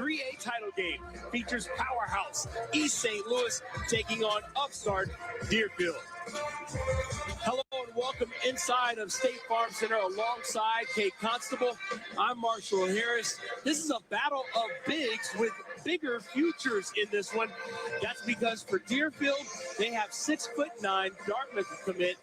3A title game features powerhouse East St. Louis taking on upstart Deerfield. Hello and welcome inside of State Farm Center alongside Kate Constable. I'm Marshall Harris. This is a battle of bigs with bigger futures in this one. That's because for Deerfield, they have 6'9" Dartmouth commit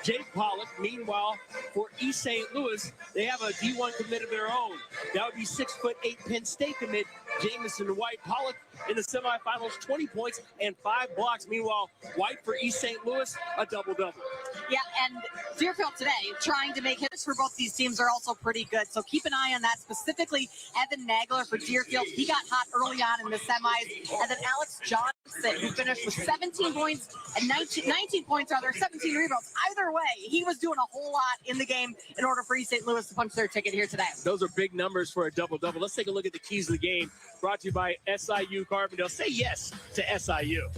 Jake Pollock. Meanwhile, for East St. Louis, they have a D1 commit of their own. That would be 6'8" Penn State commit Jamison White. Pollock in the semifinals, 20 points and 5 blocks. Meanwhile, White for East St. Louis, a double-double. Yeah, and Deerfield today trying to make hits for both these teams are also pretty good. So keep an eye on that, specifically Evan Nagler for Deerfield. He got hot early on in the semis. And then Alex Johnson, who finished with 17 points and 19 points, 17 rebounds. Either way, he was doing a whole lot in the game in order for East St. Louis to punch their ticket here today. Those are big numbers for a double-double. Let's take a look at the keys of the game, brought to you by SIU Carbondale. Say yes to SIU.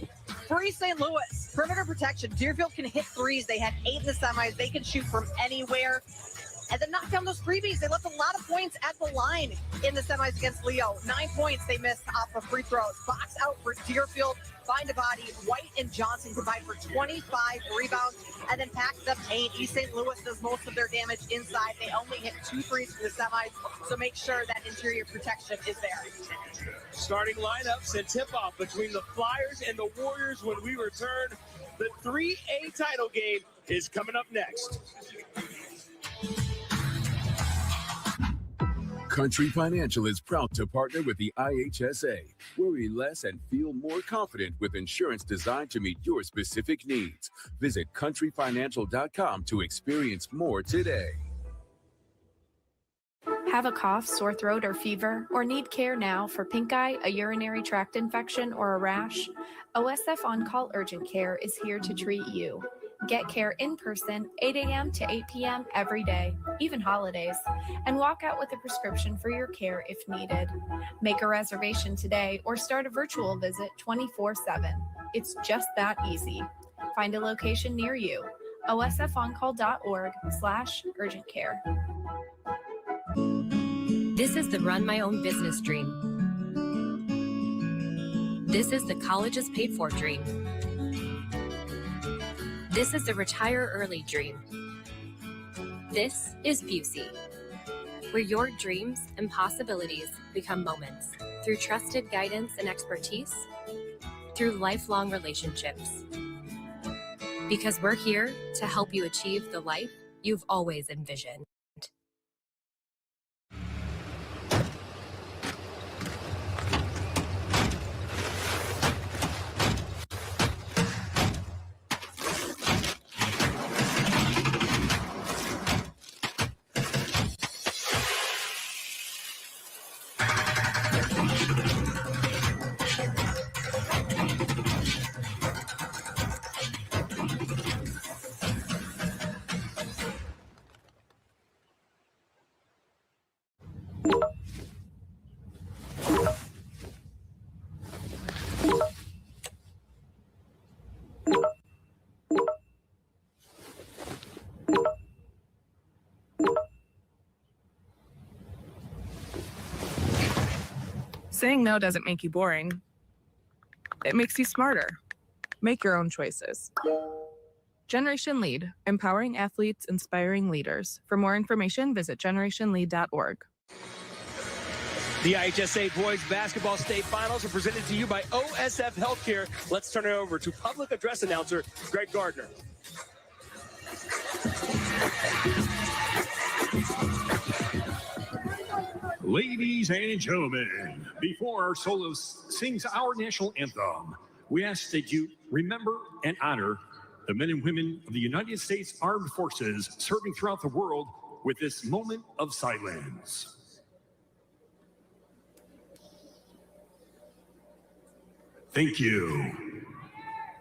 For East St. Louis, perimeter protection. Deerfield can hit threes. They had 8 in the semis. They can shoot from anywhere. And then knock down those freebies. They left a lot of points at the line in the semis against Leo. 9 points they missed off of free throws. Box out for Deerfield. Find a body. White and Johnson combined for 25 rebounds and then packed up 8. East St. Louis does most of their damage inside. They only hit 2 threes in the semis, so make sure that interior protection is there. Starting lineups and tip-off between the Flyers and the Warriors when we return. The 3A title game is coming up next. Country Financial is proud to partner with the IHSA. Worry less and feel more confident with insurance designed to meet your specific needs. Visit countryfinancial.com to experience more today. Have a cough, sore throat, or fever, or need care now for pink eye, a urinary tract infection, or a rash? OSF On-Call Urgent Care is here to treat you. Get care in person, 8 a.m. to 8 p.m. every day, even holidays, and walk out with a prescription for your care if needed. Make a reservation today or start a virtual visit 24/7. It's just that easy. Find a location near you. osfoncall.org/urgent care. This is the run my own business dream. This is the colleges paid for dream. This is the retire early dream. This is Busey, where your dreams and possibilities become moments through trusted guidance and expertise, through lifelong relationships. Because we're here to help you achieve the life you've always envisioned. Saying no doesn't make you boring. It makes you smarter. Make your own choices. Generation Lead, empowering athletes, inspiring leaders. For more information, visit generationlead.org. The IHSA Boys Basketball State Finals are presented to you by OSF Healthcare. Let's turn it over to public address announcer Greg Gardner. Ladies and gentlemen, before our soloist sings our national anthem, we ask that you remember and honor the men and women of the United States Armed Forces serving throughout the world with this moment of silence. Thank you.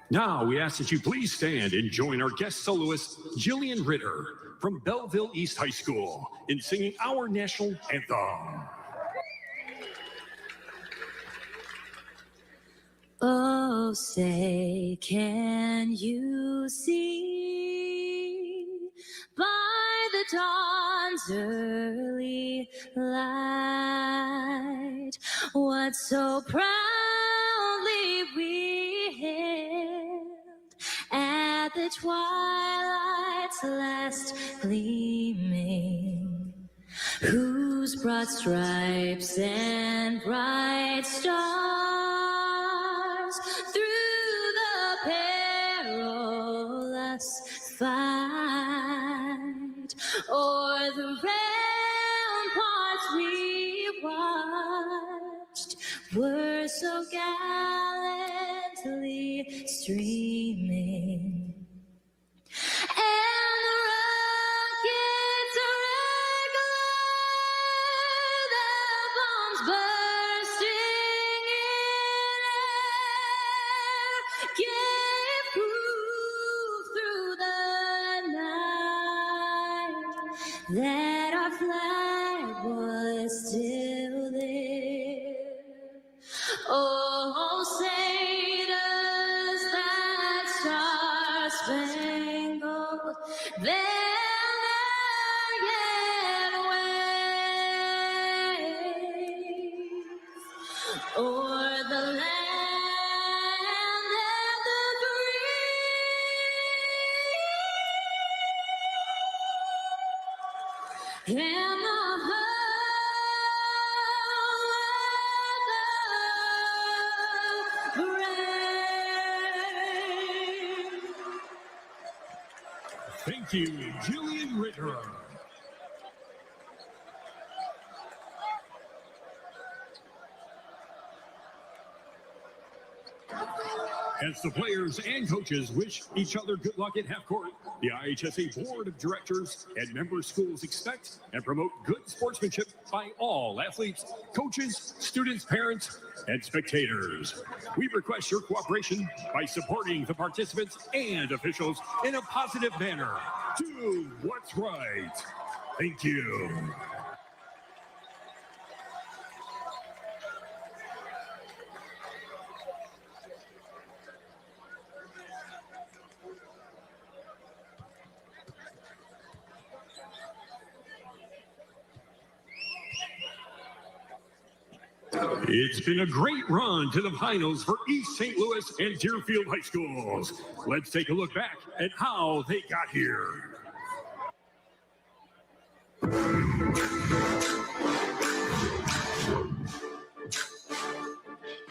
Now we ask that you please stand and join our guest soloist, Jillian Ritter, from Belleville East High School in singing our national anthem. Oh, say, can you see by the dawn's early light what so proudly we hailed at the twilight's last gleaming, whose broad stripes and bright stars through the perilous fight o'er the ramparts we watched were so gallantly streaming. And the rockets regular, the bombs bursting in air, gave proof through the night that our flag was still there. Oh, say does that star-spangled banner yet wave o'er the land and the free, and the Thank you, Jillian Ritter. As the players and coaches wish each other good luck at half court, the IHSA Board of Directors and member schools expect and promote good sportsmanship by all athletes, coaches, students, parents, and spectators. We request your cooperation by supporting the participants and officials in a positive manner. Do what's right. Thank you. It's been a great run to the finals for East St. Louis and Deerfield High Schools. Let's take a look back at how they got here.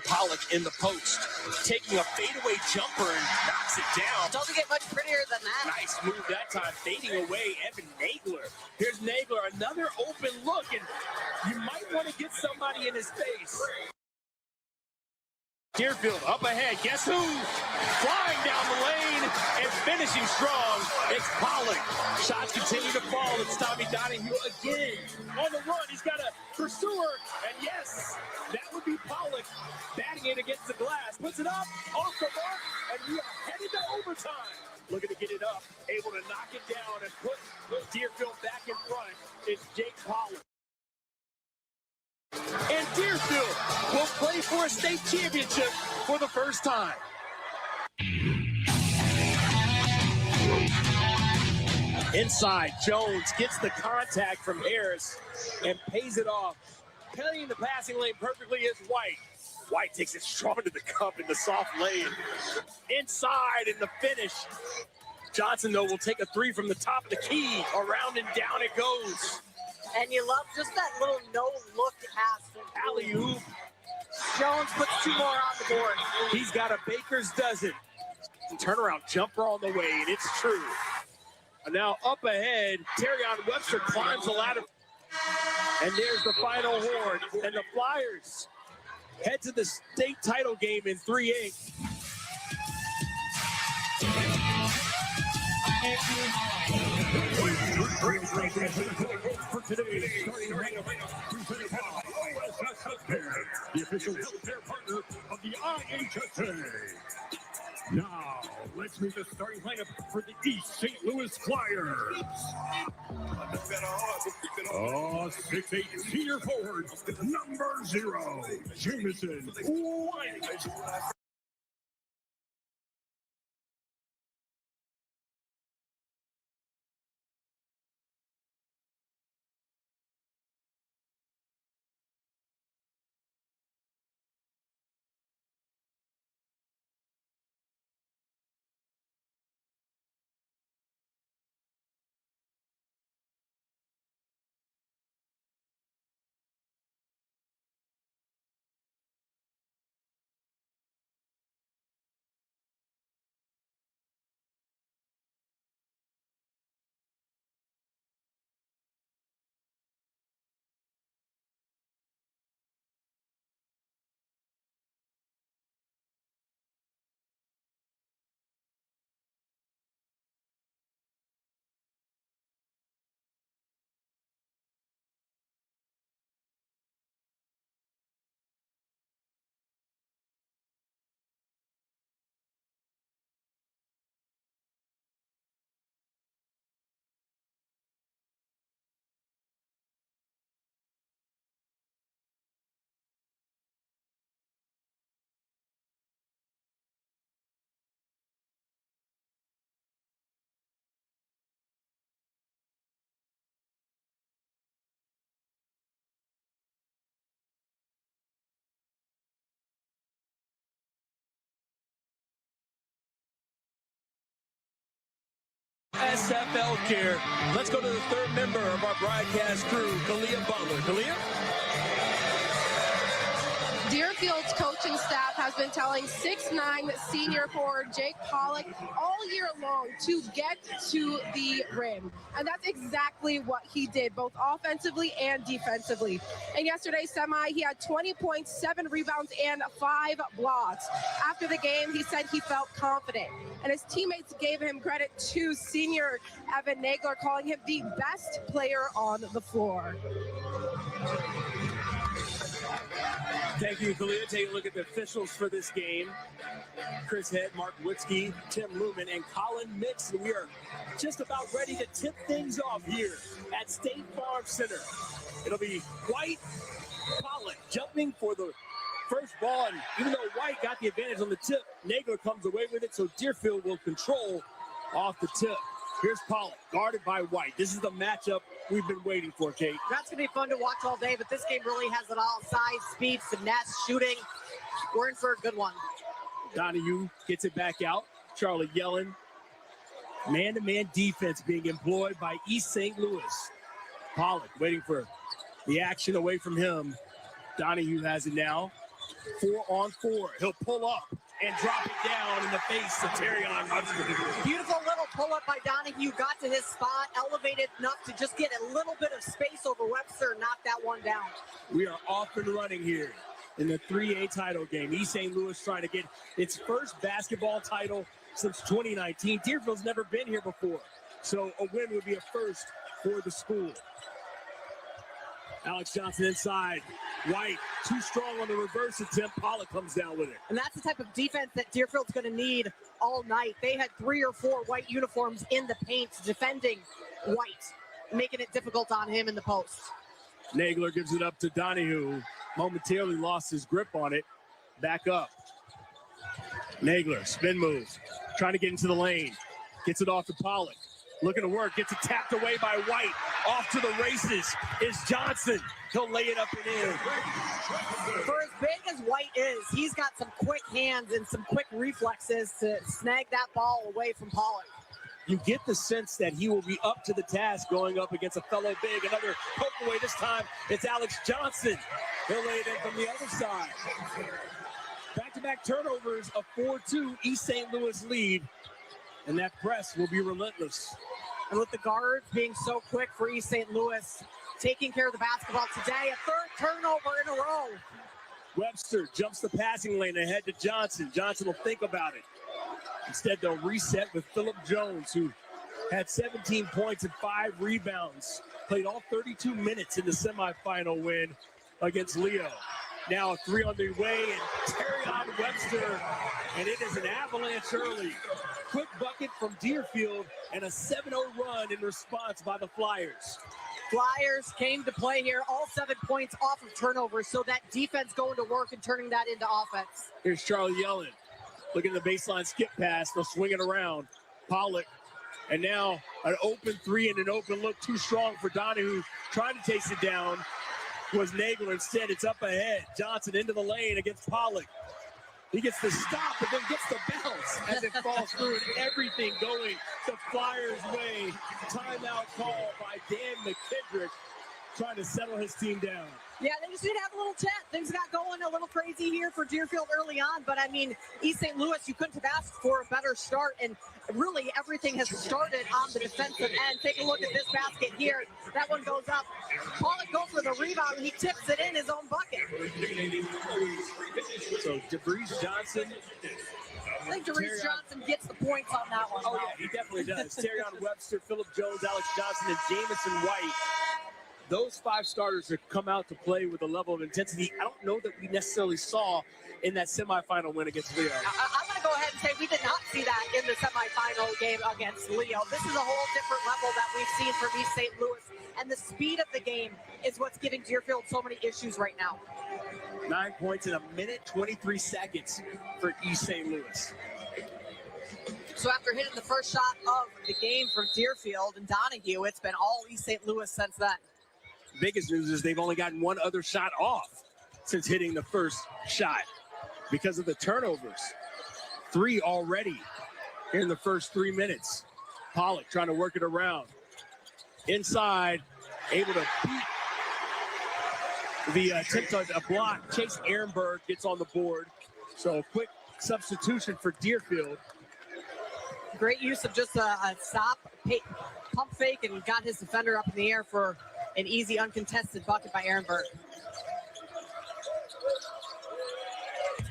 Pollock in the post, taking a fadeaway jumper and knocks it down. Doesn't get much prettier than that. Nice move that time, fading away Evan Nagler. Here's Nagler, another open look, and you might want to get somebody in his face. Deerfield up ahead, guess who? Flying down the lane and finishing strong. It's Pollock. Shots continue to fall. It's Tommy Donahue again. On the run, he's got a pursuer, and yes, that would be Pollock batting it against the glass. Puts it up, off the mark, and we are headed to overtime. Looking to get it up, able to knock it down and put Deerfield back in front. It's Jake Pollock. And Deerfield will play for a state championship for the first time. Inside, Jones gets the contact from Harris and pays it off. Cutting the passing lane perfectly is White. White takes it strong to the cup in the soft lane. Inside in the finish. Johnson, though, will take a three from the top of the key. Around and down it goes. And you love just that little no-look pass. Alley-oop. Jones puts two more on the board. He's got a baker's dozen. Turnaround jumper on the way, and it's true. And now up ahead, Terrion Webster climbs the ladder. And there's the final horn. And the Flyers head to the state title game in 3-8. For today's starting lineup, presented by OSS Healthcare, the official healthcare partner of the IHSA. Now, let's meet the starting lineup for the East St. Louis Flyers. 6'8" senior forward, number 0, Jamison White. USF Healthcare. Let's go to the third member of our broadcast crew, Kalia Butler. Kalia? Deerfield's coaching staff has been telling 6'9" senior forward Jake Pollock all year long to get to the rim. And that's exactly what he did, both offensively and defensively. In yesterday's semi, he had 20 points, 7 rebounds, and 5 blocks. After the game, he said he felt confident. And his teammates gave him credit to senior Evan Nagler, calling him the best player on the floor. Thank you, Kalia. Take a look at the officials for this game. Chris Head, Mark Witzke, Tim Lumen, and Colin Mix. We are just about ready to tip things off here at State Farm Center. It'll be White, Pollock jumping for the first ball. And even though White got the advantage on the tip, Nagler comes away with it, so Deerfield will control off the tip. Here's Pollock, guarded by White. This is the matchup we've been waiting for, Kate. That's going to be fun to watch all day, but this game really has it all. Size, speed, finesse, shooting. We're in for a good one. Donahue gets it back out. Charlie Yellen. Man-to-man defense being employed by East St. Louis. Pollock waiting for the action away from him. Donahue has it now. 4-on-4. He'll pull up and drop it down in the face of Terrion Webster. Beautiful little pull-up by Donahue. Got to his spot, elevated enough to just get a little bit of space over Webster, knock that one down. We are off and running here in the 3A title game. East St. Louis trying to get its first basketball title since 2019. Deerfield's never been here before, so a win would be a first for the school. Alex Johnson inside. White, too strong on the reverse attempt. Pollock comes down with it. And that's the type of defense that Deerfield's going to need all night. They had 3 or 4 white uniforms in the paint defending White, making it difficult on him in the post. Nagler gives it up to Donahue. Momentarily lost his grip on it. Back up. Nagler, spin move. Trying to get into the lane. Gets it off to Pollock. Looking to work, gets it tapped away by White. Off to the races is Johnson. He'll lay it up and in. For as big as White is, he's got some quick hands and some quick reflexes to snag that ball away from Pollock. You get the sense that he will be up to the task going up against a fellow big. Another poke away this time. It's Alex Johnson. He'll lay it in from the other side. Back-to-back turnovers, a 4-2 East St. Louis lead. And that press will be relentless. And with the guards being so quick for East St. Louis, taking care of the basketball today, a third turnover in a row. Webster jumps the passing lane ahead to Johnson. Johnson will think about it. Instead, they'll reset with Phillip Jones, who had 17 points and 5 rebounds. Played all 32 minutes in the semifinal win against Leo. Now a 3 on the way, and Terrion Webster, and it is an avalanche early. Quick bucket from Deerfield, and a 7-0 run in response by the Flyers. Flyers came to play here, all 7 points off of turnovers, so that defense going to work and turning that into offense. Here's Charlie Yellen. Looking at the baseline skip pass, they'll swing it around. Pollock, and now an open 3 and an open look, too strong for Donahue, trying to chase it down. Was Nagler. Instead, it's up ahead. Johnson into the lane against Pollock. He gets the stop, but then gets the bounce as it falls through, and everything going the Flyers' way. Timeout call by Dan McKendrick, trying to settle his team down. Yeah, they just need to have a little chat. Things got going a little crazy here for Deerfield early on, but I mean, East St. Louis, you couldn't have asked for a better start, and really everything has started on the defensive end. Take a look at this basket here. That one goes up. Pollock goes for the rebound, and he tips it in his own bucket. So DeBreeze Johnson. I think DeReese Johnson gets the points on that one. Oh, yeah, he definitely does. Terrion Webster, Phillip Jones, Alex Johnson, and Jamison White. Those 5 starters have come out to play with a level of intensity I don't know that we necessarily saw in that semifinal win against Leo. I'm going to go ahead and say we did not see that in the semifinal game against Leo. This is a whole different level that we've seen from East St. Louis, and the speed of the game is what's giving Deerfield so many issues right now. 9 points in a minute, 23 seconds for East St. Louis. So after hitting the first shot of the game from Deerfield and Donahue, it's been all East St. Louis since then. Biggest news is they've only gotten one other shot off since hitting the first shot because of the turnovers. 3 already in the first 3 minutes. Pollock trying to work it around. Inside, able to beat the attempt on a block. Chase Ehrenberg gets on the board. So a quick substitution for Deerfield. Great use of just a stop, pump fake, and got his defender up in the air for an easy, uncontested bucket by Ehrenberg.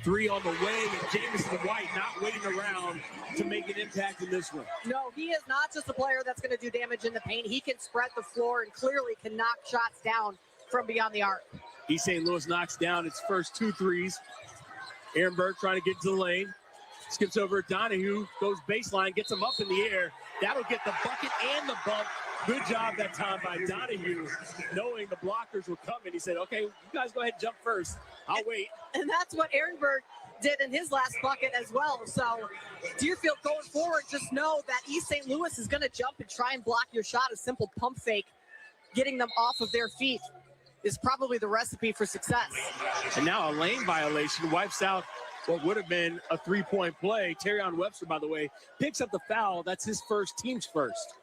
3 on the way, and Jamison White not waiting around to make an impact in this one. No, he is not just a player that's going to do damage in the paint. He can spread the floor and clearly can knock shots down from beyond the arc. East St. Louis knocks down its first 2 threes. Ehrenberg trying to get into the lane. Skips over Donahue, goes baseline, gets him up in the air. That'll get the bucket and the bump. Good job that time by Donahue, knowing the blockers were coming. He said, okay, you guys go ahead and jump first. I'll wait. And that's what Ehrenberg did in his last bucket as well. So Deerfield going forward, just know that East St. Louis is going to jump and try and block your shot. A simple pump fake, getting them off of their feet, is probably the recipe for success. And now a lane violation wipes out what would have been a 3-point play. Terrion Webster, by the way, picks up the foul. That's his first, team's first.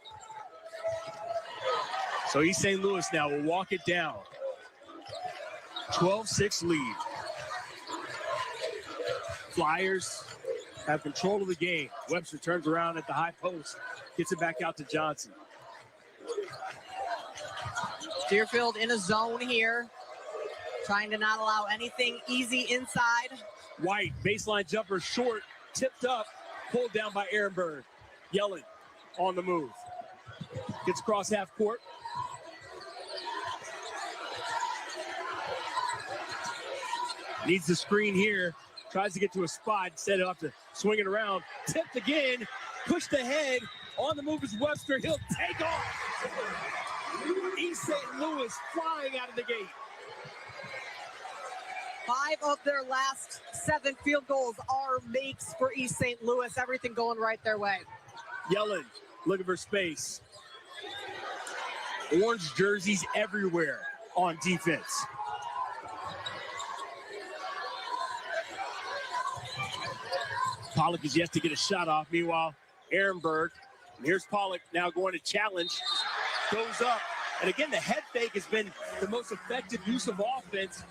So East St. Louis now will walk it down. 12-6 lead. Flyers have control of the game. Webster turns around at the high post, gets it back out to Johnson. Deerfield in a zone here, trying to not allow anything easy inside. White, baseline jumper short, tipped up, pulled down by Ehrenberg. Yellen on the move. Gets across half court. Needs the screen here. Tries to get to a spot. Instead of to swing it around. Tipped again. Pushed ahead. On the move is Webster. He'll take off. East St. Louis flying out of the gate. 5 of their last 7 field goals are makes for East St. Louis. Everything going right their way. Yellen looking for space. Orange jerseys everywhere on defense. Pollock is yet to get a shot off. Meanwhile, Ehrenberg. And here's Pollock now going to challenge. Goes up. And again, the head fake has been the most effective use of offense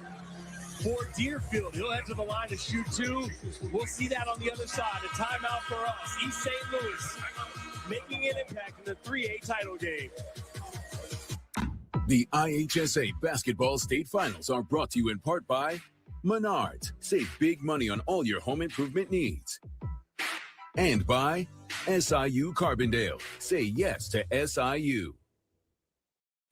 for Deerfield. He'll head to the line to shoot 2. We'll see that on the other side. A timeout for us. East St. Louis making an impact in the 3A title game. The IHSA Basketball State Finals are brought to you in part by Menards. Save big money on all your home improvement needs. And by SIU Carbondale. Say yes to SIU.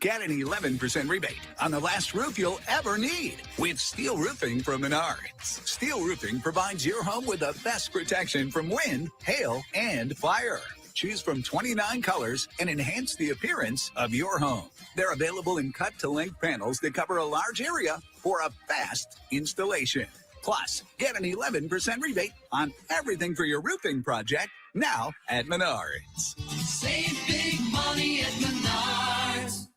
Get an 11% rebate on the last roof you'll ever need with steel roofing from Menards. Steel roofing provides your home with the best protection from wind, hail, and fire. Choose from 29 colors and enhance the appearance of your home. They're available in cut-to-length panels that cover a large area for a fast installation. Plus, get an 11% rebate on everything for your roofing project now at Menards. Save big money at Menards.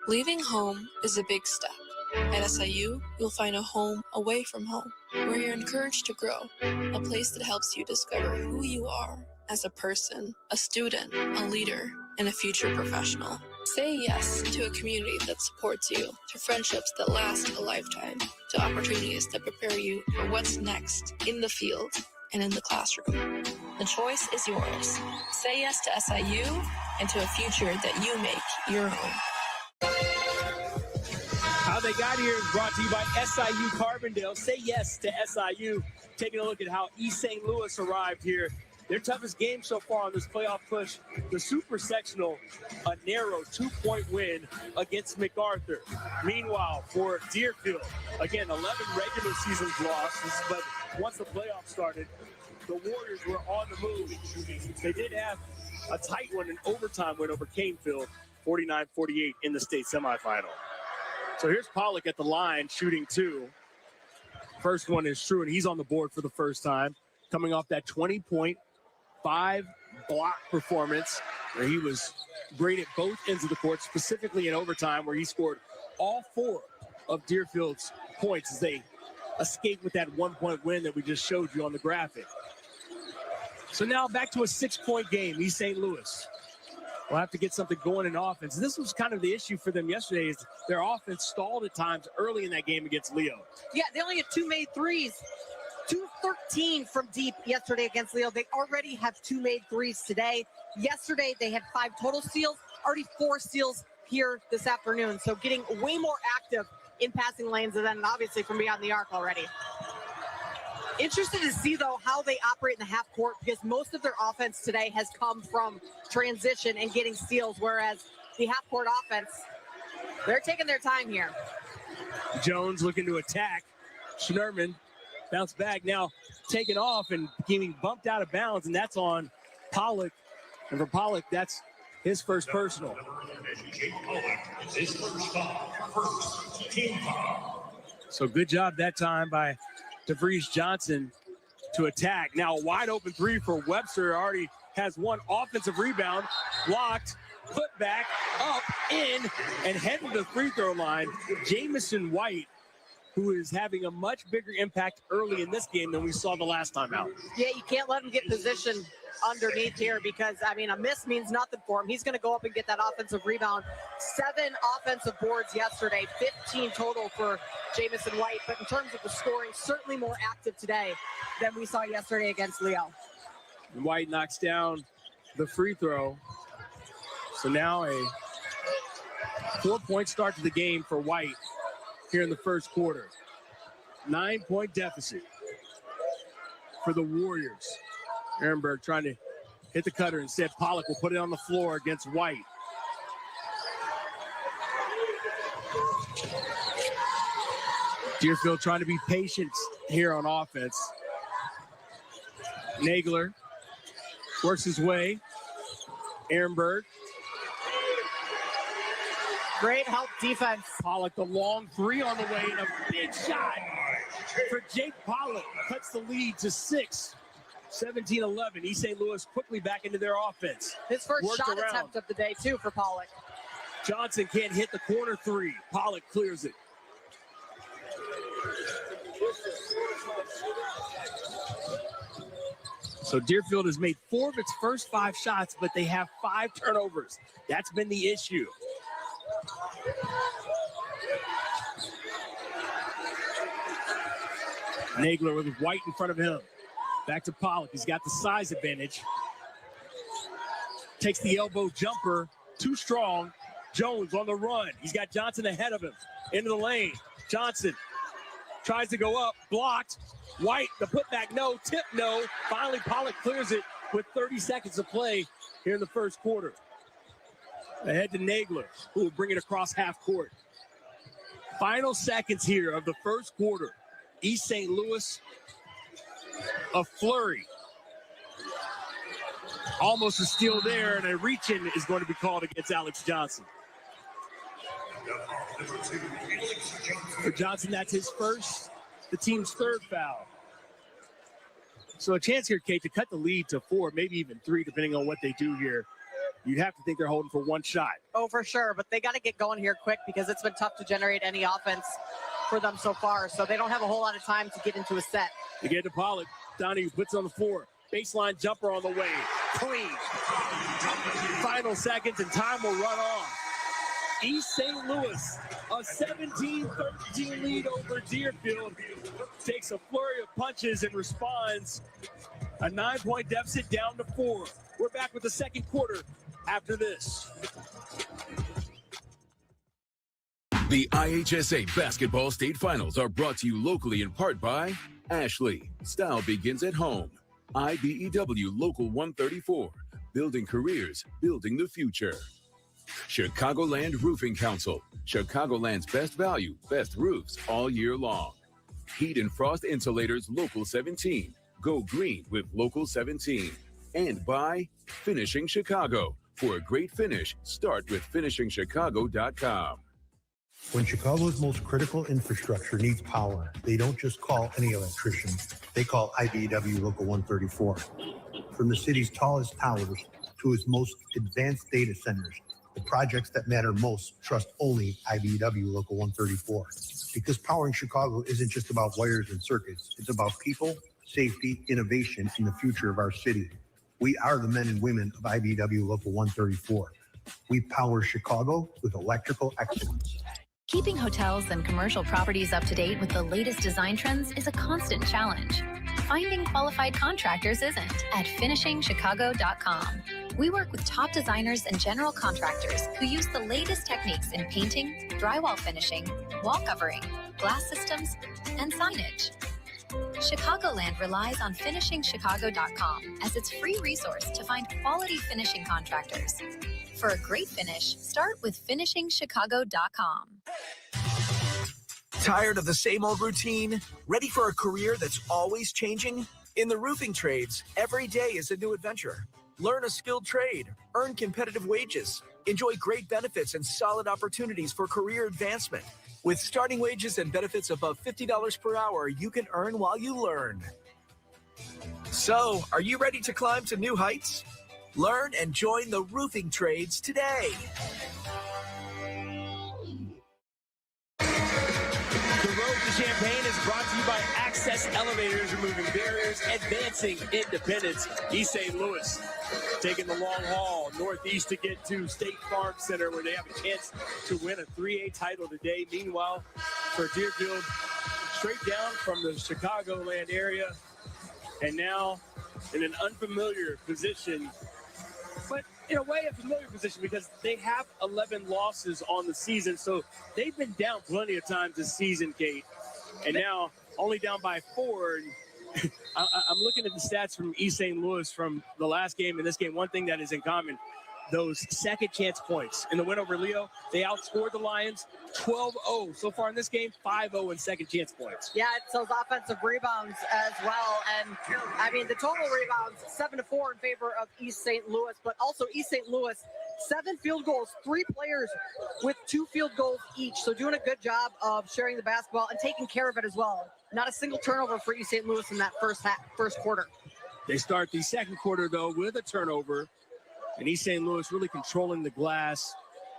Leaving home is a big step. At SIU, you'll find a home away from home, where you're encouraged to grow, a place that helps you discover who you are as a person, a student, a leader, and a future professional. Say yes to a community that supports you, to friendships that last a lifetime, to opportunities that prepare you for what's next in the field and in the classroom. The choice is yours. Say yes to SIU and to a future that you make your own. How they got here is brought to you by SIU Carbondale. Say yes to SIU. Taking a look at how East St. Louis arrived here. Their toughest game so far on this playoff push, the Super Sectional, a narrow 2-point win against MacArthur. Meanwhile, for Deerfield, again, 11 regular season losses, but once the playoffs started, the Warriors were on the move. They did have a tight one, an overtime win over Canefield, 49-48 in the state semifinal. So here's Pollock at the line, shooting 2. First one is true, and he's on the board for the first time, coming off that 20-point, 5-block performance where he was great at both ends of the court, specifically in overtime where he scored all 4 of Deerfield's points as they escaped with that 1-point win that we just showed you on the graphic. So now back to a 6-point game. East St. Louis will have to get something going in offense. This was kind of the issue for them yesterday, is their offense stalled at times early in that game against Leo. Yeah, they only had 2 made threes. 2-13 from deep yesterday against Leo. They already have 2 made threes today. Yesterday, they had 5 total steals, already 4 steals here this afternoon. So getting way more active in passing lanes and then obviously from beyond the arc already. Interested to see, though, how they operate in the half court, because most of their offense today has come from transition and getting steals, whereas the half court offense, they're taking their time here. Jones looking to attack. Schnurman bounce back, now taken off and getting bumped out of bounds, and that's on Pollock. And for Pollock, that's his first personal. So good job that time by DeVries Johnson to attack. Now a wide open 3 for Webster. Already has 1 offensive rebound. Blocked, put back, up, in, and headed to the free throw line. Jamison White, who is having a much bigger impact early in this game than we saw the last time out. Yeah, you can't let him get positioned underneath here, because, I mean, a miss means nothing for him. He's going to go up and get that offensive rebound. 7 offensive boards yesterday, 15 total for Jamison White. But in terms of the scoring, certainly more active today than we saw yesterday against Leo. White knocks down the free throw. So now a 4-point start to the game for White here in the first quarter. 9-point deficit for the Warriors. Ehrenberg trying to hit the cutter. Instead, Pollock will put it on the floor against White. Deerfield trying to be patient here on offense. Nagler works his way. Ehrenberg. Great help defense. Pollock, the long 3 on the way, and a big shot for Jake Pollock. Cuts the lead to 6. 17-11. East St. Louis quickly back into their offense. His first shot attempt of the day, too, for Pollock. Johnson can't hit the corner 3. Pollock clears it. So Deerfield has made 4 of its first 5 shots, but they have 5 turnovers. That's been the issue. Nagler with White in front of him. Back to Pollock. He's got the size advantage. Takes the elbow jumper. Too strong. Jones on the run. He's got Johnson ahead of him. Into the lane. Johnson tries to go up. Blocked. White, the putback, no. Tip, no. Finally, Pollock clears it with 30 seconds to play here in the first quarter. Ahead to Nagler, who will bring it across half court. Final seconds here of the first quarter. East St. Louis, a flurry. Almost a steal there, and a reach-in is going to be called against Alex Johnson. For Johnson, that's his first, the team's 3rd foul. So a chance here, Kate, to cut the lead to 4, maybe even 3, depending on what they do here. You'd have to think they're holding for 1 shot. Oh, for sure, but they got to get going here quick, because it's been tough to generate any offense for them so far, so they don't have a whole lot of time to get into a set. They get to Pollock. Donahue puts it on the floor. Baseline jumper on the way. Clean. Final seconds, and time will run off. East St. Louis, a 17-13 lead over Deerfield, takes a flurry of punches and responds. A 9-point deficit down to 4. We're back with the second quarter after this. The IHSA Basketball State Finals are brought to you locally in part by Ashley. Style begins at home. IBEW Local 134. Building careers, building the future. Chicagoland Roofing Council. Chicagoland's best value, best roofs all year long. Heat and Frost Insulators Local 17. Go green with Local 17. And by Finishing Chicago. For a great finish, start with finishingchicago.com. When Chicago's most critical infrastructure needs power, they don't just call any electrician. They call IBEW Local 134. From the city's tallest towers to its most advanced data centers, the projects that matter most trust only IBEW Local 134. Because powering Chicago isn't just about wires and circuits. It's about people, safety, innovation, and the future of our city. We are the men and women of IBEW Local 134. We power Chicago with electrical excellence. Keeping hotels and commercial properties up to date with the latest design trends is a constant challenge. Finding qualified contractors isn't at finishingchicago.com. We work with top designers and general contractors who use the latest techniques in painting, drywall finishing, wall covering, glass systems, and signage. Chicagoland relies on finishingchicago.com as its free resource to find quality finishing contractors. For a great finish, start with finishingchicago.com. Tired of the same old routine? Ready for a career that's always changing? In the roofing trades, every day is a new adventure. Learn a skilled trade, earn competitive wages, enjoy great benefits and solid opportunities for career advancement. With starting wages and benefits above $50 per hour, you can earn while you learn. So, are you ready to climb to new heights? Learn and join the roofing trades today. The road to Champaign is brought to you by Access Elevators, removing barriers, advancing independence. East St. Louis taking the long haul northeast to get to State Farm Center, where they have a chance to win a 3A title today. Meanwhile, for Deerfield, straight down from the Chicagoland area, and now in an unfamiliar position, but in a way a familiar position because they have 11 losses on the season. So they've been down plenty of times this season, Kate, and now only down by 4. And I'm looking at the stats from East St. Louis from the last game and this game. One thing that is in common, those second chance points. In the win over Leo, they outscored the Lions 12-0. So far in this game, 5-0 in second chance points. Yeah, it's those offensive rebounds as well. And I mean, the total rebounds 7-4 in favor of East St. Louis, but also East St. Louis, 7 field goals, 3 players with 2 field goals each. So doing a good job of sharing the basketball and taking care of it as well. Not a single turnover for East St. Louis in that first quarter. They start the second quarter, though, with a turnover. And East St. Louis really controlling the glass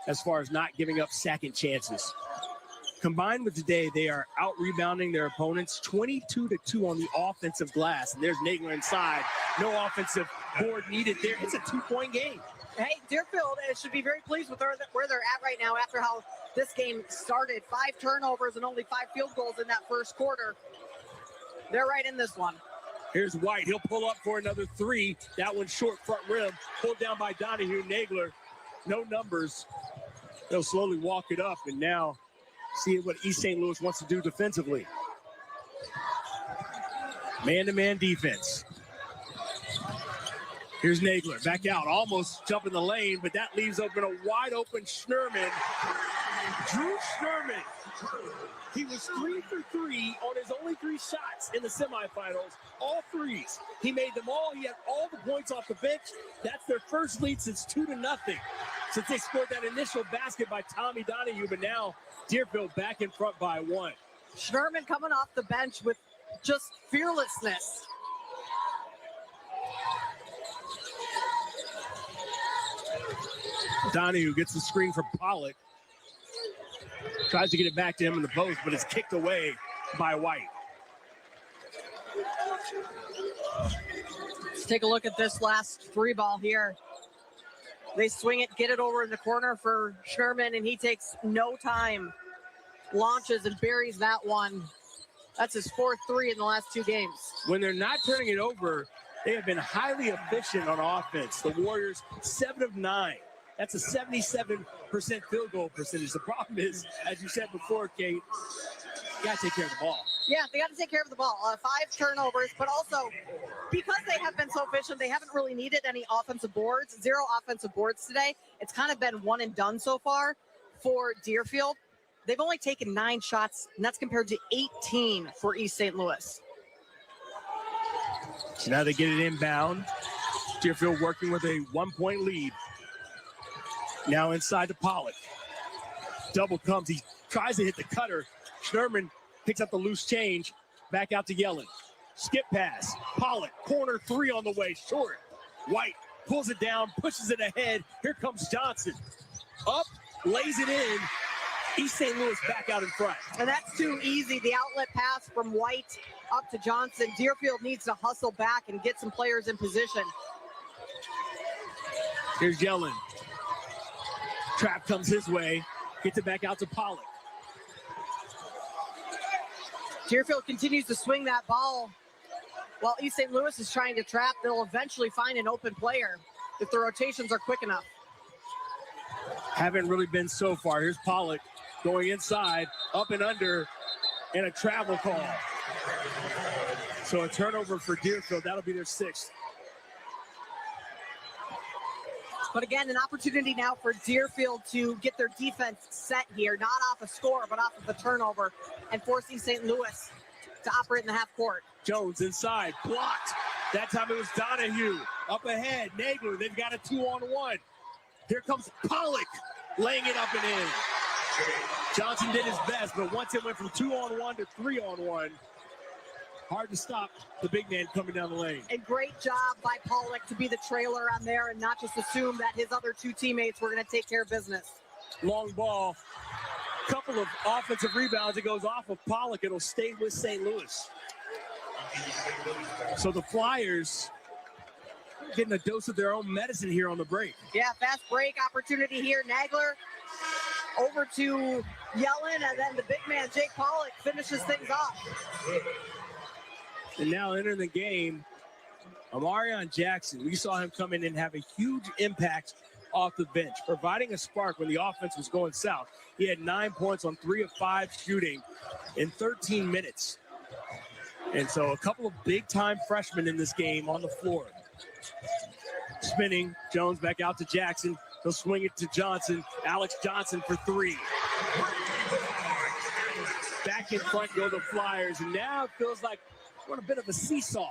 as far as not giving up second chances. Combined with today, they are out-rebounding their opponents 22-2 on the offensive glass. And there's Nagler inside. No offensive board needed there. It's a 2-point game. Hey, Deerfield should be very pleased with where they're at right now after how this game started. 5 turnovers and only 5 field goals in that first quarter. They're right in this one. Here's White. He'll pull up for another 3. That one short front rim. Pulled down by Donahue. Nagler, no numbers. They'll slowly walk it up. And now see what East St. Louis wants to do defensively. Man-to-man defense. Here's Nagler. Back out. Almost jumping the lane, but that leaves open a wide-open Schnurman. Drew Schnurman. He was 3 for 3 on his only 3 shots in the semifinals. All threes. He made them all. He had all the points off the bench. That's their first lead since 2-0. Since they scored that initial basket by Tommy Donahue, but now Deerfield back in front by 1. Schnurman coming off the bench with just fearlessness. Donahue gets the screen for Pollock. Tries to get it back to him in the post, but it's kicked away by White. Let's take a look at this last 3 ball here. They swing it, get it over in the corner for Schnurman, and he takes no time. Launches and buries that one. That's his 4th 3 in the last 2 games. When they're not turning it over, they have been highly efficient on offense. The Warriors, 7 of 9. That's a 77% field goal percentage. The problem is, as you said before, Kate, you got to take care of the ball. Yeah, they got to take care of the ball. 5 turnovers, but also because they have been so efficient, they haven't really needed any offensive boards. 0 offensive boards today. It's kind of been one and done so far for Deerfield. They've only taken 9 shots, and that's compared to 18 for East St. Louis. So now they get it inbound. Deerfield working with a 1-point lead. Now inside to Pollock. Double comes. He tries to hit the cutter. Schnurman picks up the loose change. Back out to Yellen. Skip pass. Pollock. Corner 3 on the way. Short. White pulls it down. Pushes it ahead. Here comes Johnson. Up. Lays it in. East St. Louis back out in front. And that's too easy. The outlet pass from White up to Johnson. Deerfield needs to hustle back and get some players in position. Here's Yellen. Trap comes his way. Gets it back out to Pollock. Deerfield continues to swing that ball while East St. Louis is trying to trap. They'll eventually find an open player if the rotations are quick enough. Haven't really been so far. Here's Pollock going inside, up and under, and a travel call. So a turnover for Deerfield. That'll be their 6th. But again, an opportunity now for Deerfield to get their defense set here, not off a score, but off of a turnover, and force East St. Louis to operate in the half court. Jones inside, blocked. That time it was Donahue. Up ahead, Nagler, they've got a 2-on-1. Here comes Pollock, laying it up and in. Johnson did his best, but once it went from 2-on-1 to 3-on-1, hard to stop the big man coming down the lane. And great job by Pollock to be the trailer on there and not just assume that his other 2 teammates were going to take care of business. Long ball, couple of offensive rebounds. It goes off of Pollock. It'll stay with St. Louis. So the Flyers getting a dose of their own medicine here on the break. Yeah, fast break opportunity here. Nagler over to Yellen, and then the big man, Jake Pollock, finishes things off. And now entering the game, Amarion Jackson. We saw him come in and have a huge impact off the bench, providing a spark when the offense was going south. He had 9 points on 3 of 5 shooting in 13 minutes. And so a couple of big-time freshmen in this game on the floor. Spinning, Jones back out to Jackson. He'll swing it to Johnson. Alex Johnson for 3. Back in front go the Flyers, and now it feels like we're on a bit of a seesaw.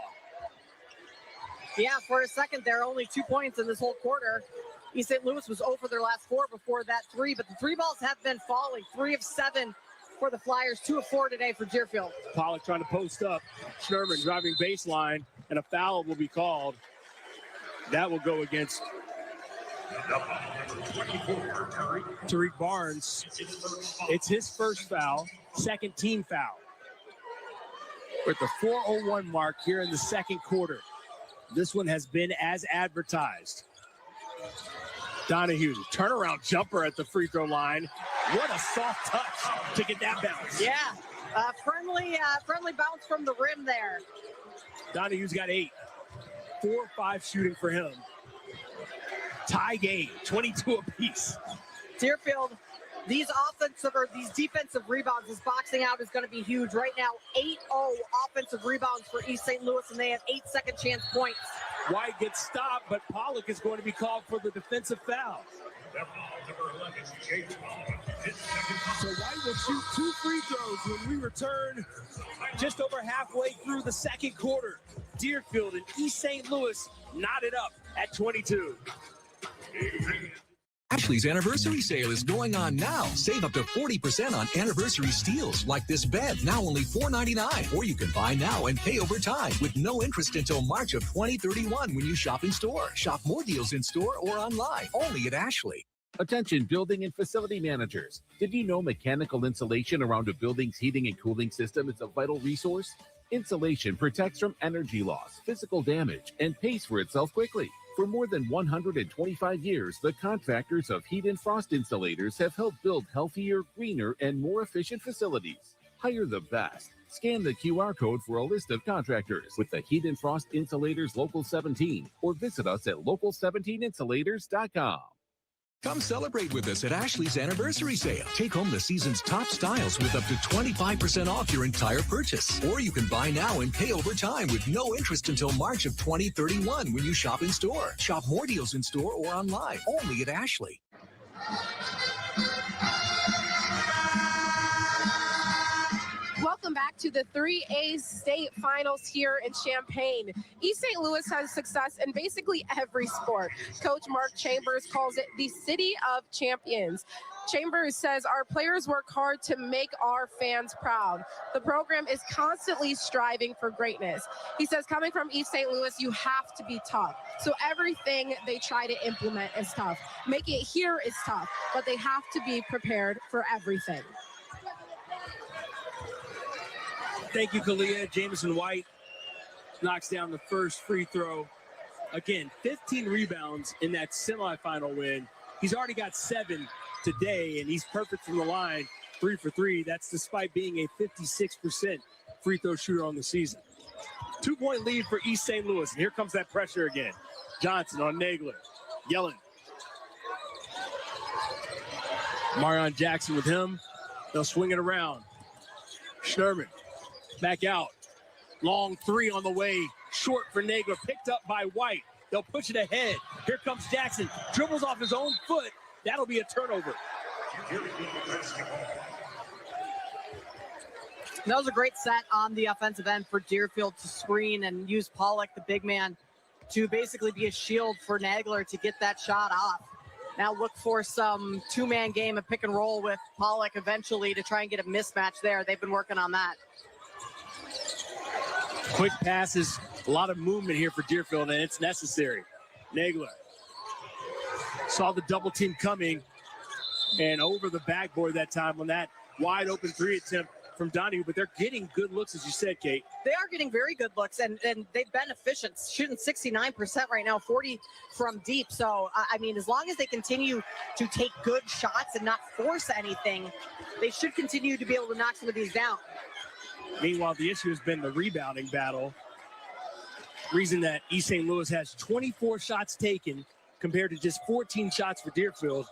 Yeah, for a second there, only 2 points in this whole quarter. East St. Louis was over their last 4 before that 3, but the 3 balls have been falling. 3 of 7 for the Flyers, 2 of 4 today for Deerfield. Pollock trying to post up. Sherman driving baseline, and a foul will be called. That will go against Tariq Barnes. It's his first foul, second team foul. We're at the 4:01 mark here in the second quarter. This one has been as advertised. Donahue, turnaround jumper at the free throw line. What a soft touch to get that bounce. Yeah, friendly bounce from the rim there. Donahue's got 8. 4 of 5 shooting for him. Tie game, 22 apiece. Deerfield, these defensive rebounds, this boxing out is going to be huge. Right now, 8-0 offensive rebounds for East St. Louis, and they have 8 second chance points. White gets stopped, but Pollock is going to be called for the defensive foul. So White will shoot 2 free throws when we return just over halfway through the second quarter. Deerfield and East St. Louis knotted up at 22. Ashley's anniversary sale is going on now. Save up to 40% on anniversary steals like this bed, now only $4.99. Or you can buy now and pay over time with no interest until March of 2031 when you shop in store. Shop more deals in store or online, only at Ashley. Attention building and facility managers. Did you know mechanical insulation around a building's heating and cooling system is a vital resource? Insulation protects from energy loss, physical damage, and pays for itself quickly. For more than 125 years, the contractors of Heat and Frost Insulators have helped build healthier, greener, and more efficient facilities. Hire the best. Scan the QR code for a list of contractors with the Heat and Frost Insulators Local 17 or visit us at local17insulators.com. Come celebrate with us at Ashley's anniversary sale. Take home the season's top styles with up to 25% off your entire purchase. Or you can buy now and pay over time with no interest until March of 2031 when you shop in store. Shop more deals in store or online, only at Ashley. Welcome back to the 3A state finals here in Champaign. East St. Louis has success in basically every sport. Coach Mark Chambers calls it the city of champions. Chambers says our players work hard to make our fans proud. The program is constantly striving for greatness. He says coming from East St. Louis, you have to be tough. So everything they try to implement is tough. Making it here is tough, but they have to be prepared for everything. Thank you, Kalia. Jamison White knocks down the first free throw. Again, 15 rebounds in that semifinal win. He's already got 7 today, and he's perfect from the line, 3 for 3. That's despite being a 56% free throw shooter on the season. 2-point lead for East St. Louis, and here comes that pressure again. Johnson on Nagler. Yellen. Marion Jackson with him. They'll swing it around. Schnerman back out. Long three on the way. Short for Nagler. Picked up by White. They'll push it ahead. Here comes Jackson. Dribbles off his own foot. That'll be a turnover. That was a great set on the offensive end for Deerfield to screen and use Pollock, the big man, to basically be a shield for Nagler to get that shot off. Now look for some two-man game and pick and roll with Pollock eventually to try and get a mismatch there. They've been working on that. Quick passes, a lot of movement here for Deerfield, and it's necessary. Nagler saw the double team coming and over the backboard that time on that wide open three attempt from Donahue, but they're getting good looks, as you said, Kate. They are getting very good looks, and they've been efficient, shooting 69% right now, 40 from deep. So, I mean, as long as they continue to take good shots and not force anything, they should continue to be able to knock some of these down. Meanwhile, the issue has been the rebounding battle. Reason that East St. Louis has 24 shots taken compared to just 14 shots for Deerfield.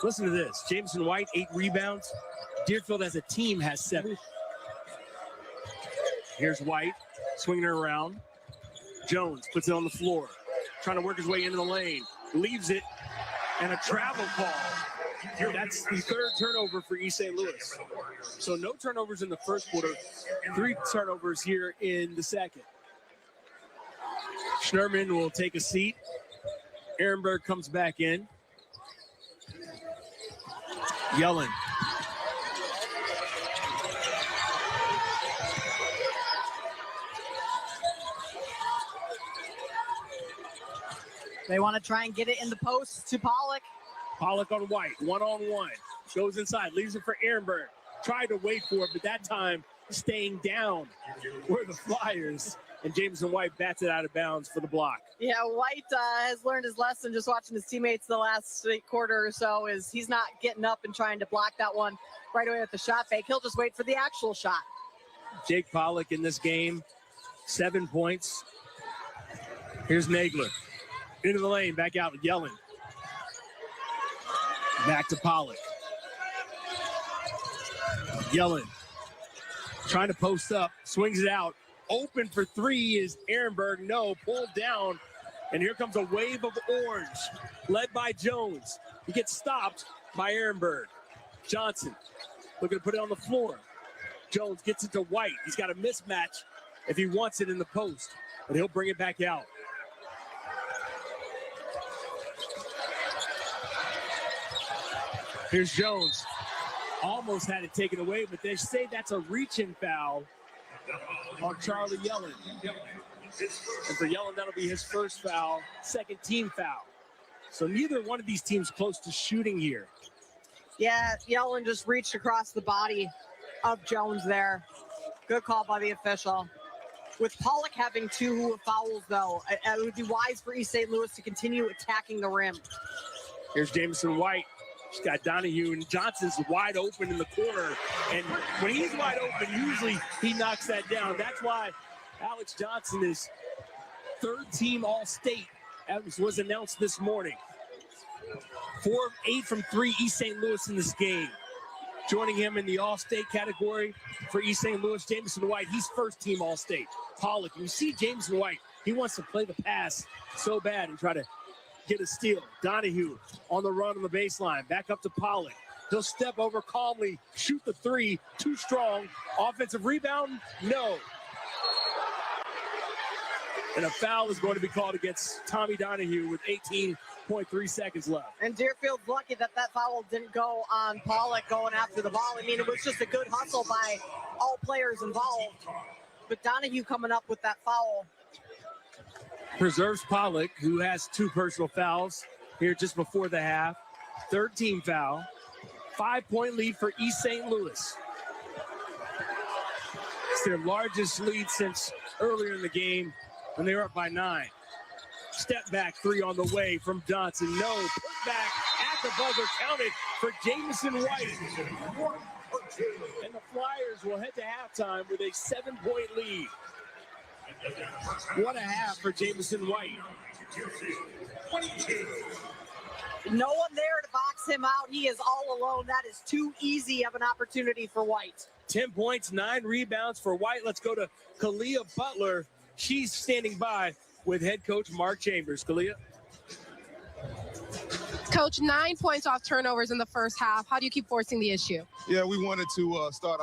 Listen to this. Jameson White, 8 rebounds. Deerfield as a team has 7. Here's White, swinging her around. Jones puts it on the floor, trying to work his way into the lane. Leaves it, and a travel call. That's the third turnover for East St. Louis. So no turnovers in the first quarter, 3 turnovers here in the second. Schnerman will take a seat. Ehrenberg comes back in. Yellen. They want to try and get it in the post to Pollock. Pollock on White, one-on-one. Goes inside, leaves it for Ehrenberg. Tried to wait for it, but that time staying down were the Flyers. And Jameson White bats it out of bounds for the block. Yeah, White has learned his lesson just watching his teammates the last quarter or so. Is he's not getting up and trying to block that one right away with the shot fake. He'll just wait for the actual shot. Jake Pollock in this game, 7 points. Here's Nagler. Into the lane, back out with Yellen. Back to Pollock. Yellen trying to post up, swings it out. Open for 3 is Ehrenberg. No, pulled down. And here comes a wave of orange, led by Jones. He gets stopped by Ehrenberg. Johnson looking to put it on the floor. Jones gets it to White. He's got a mismatch if he wants it in the post, but he'll bring it back out. Here's Jones. Almost had it taken away, but they say that's a reach-in foul on Charlie Yellen. And for Yellen, that'll be his first foul, second team foul. So neither one of these teams close to shooting here. Yeah, Yellen just reached across the body of Jones there. Good call by the official. With Pollock having 2 fouls, though, it would be wise for East St. Louis to continue attacking the rim. Here's Jameson White. She's got Donahue, and Johnson's wide open in the corner. And when he's wide open, usually he knocks that down. That's why Alex Johnson is third-team All-State, as was announced this morning. 4 of 8 from 3, East St. Louis in this game. Joining him in the All-State category for East St. Louis, Jameson White. He's first-team All-State. Pollock, you see Jameson White, he wants to play the pass so bad and try to get a steal. Donahue on the run on the baseline. Back up to Pollock. He'll step over calmly, shoot the 3, too strong. Offensive rebound, no. And a foul is going to be called against Tommy Donahue with 18.3 seconds left. And Deerfield's lucky that foul didn't go on Pollock going after the ball. I mean, it was just a good hustle by all players involved. But Donahue coming up with that foul. Preserves Pollock, who has 2 personal fouls here just before the half. Third team foul. 5-point lead for East St. Louis. It's their largest lead since earlier in the game when they were up by 9. Step back 3 on the way from Johnson. No, put back at the buzzer counted for Jamison White. And the Flyers will head to halftime with a 7-point lead. What a half for Jamison White. No one there to box him out. He is all alone. That is too easy of an opportunity for White. 10 points, 9 rebounds for White. Let's go to Kalia Butler. She's standing by with head coach Mark Chambers. Kalia? Coach, 9 points off turnovers in the first half. How do you keep forcing the issue? Yeah, we wanted to start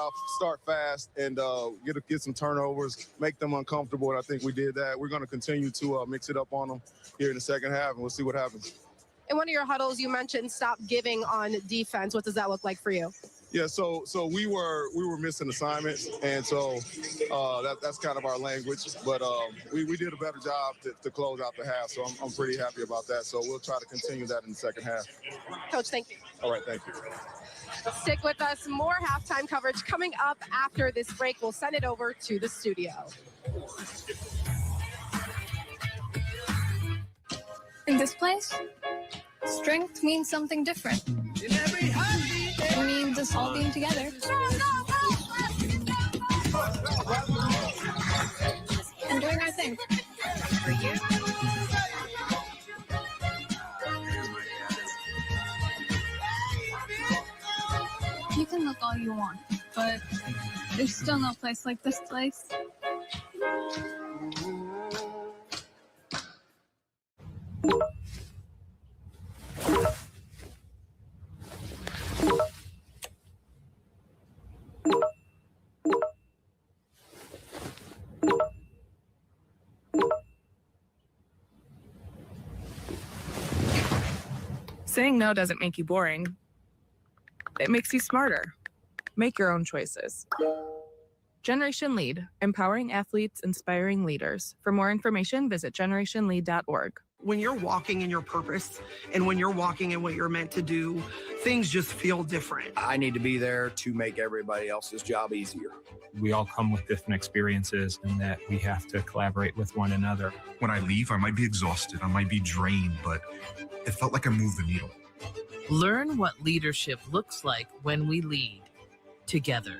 fast and get some turnovers, make them uncomfortable, and I think we did that. We're going to continue to mix it up on them here in the second half, and we'll see what happens. In one of your huddles, you mentioned stop giving on defense. What does that look like for you? Yeah, so we were missing assignments, and so that's kind of our language. But we did a better job to close out the half, so I'm pretty happy about that. So we'll try to continue that in the second half. Coach, thank you. All right, thank you. Stick with us. More halftime coverage coming up after this break. We'll send it over to the studio. In this place, strength means something different. It means us all being together. And doing our thing. For you. You can look all you want, but there's still no place like this place. Saying no doesn't make you boring. It makes you smarter. Make your own choices. Generation Lead, empowering athletes, inspiring leaders. For more information, visit generationlead.org. When you're walking in your purpose and when you're walking in what you're meant to do, things just feel different. I need to be there to make everybody else's job easier. We all come with different experiences and that we have to collaborate with one another. When I leave, I might be exhausted, I might be drained, but it felt like I moved the needle. Learn what leadership looks like when we lead together.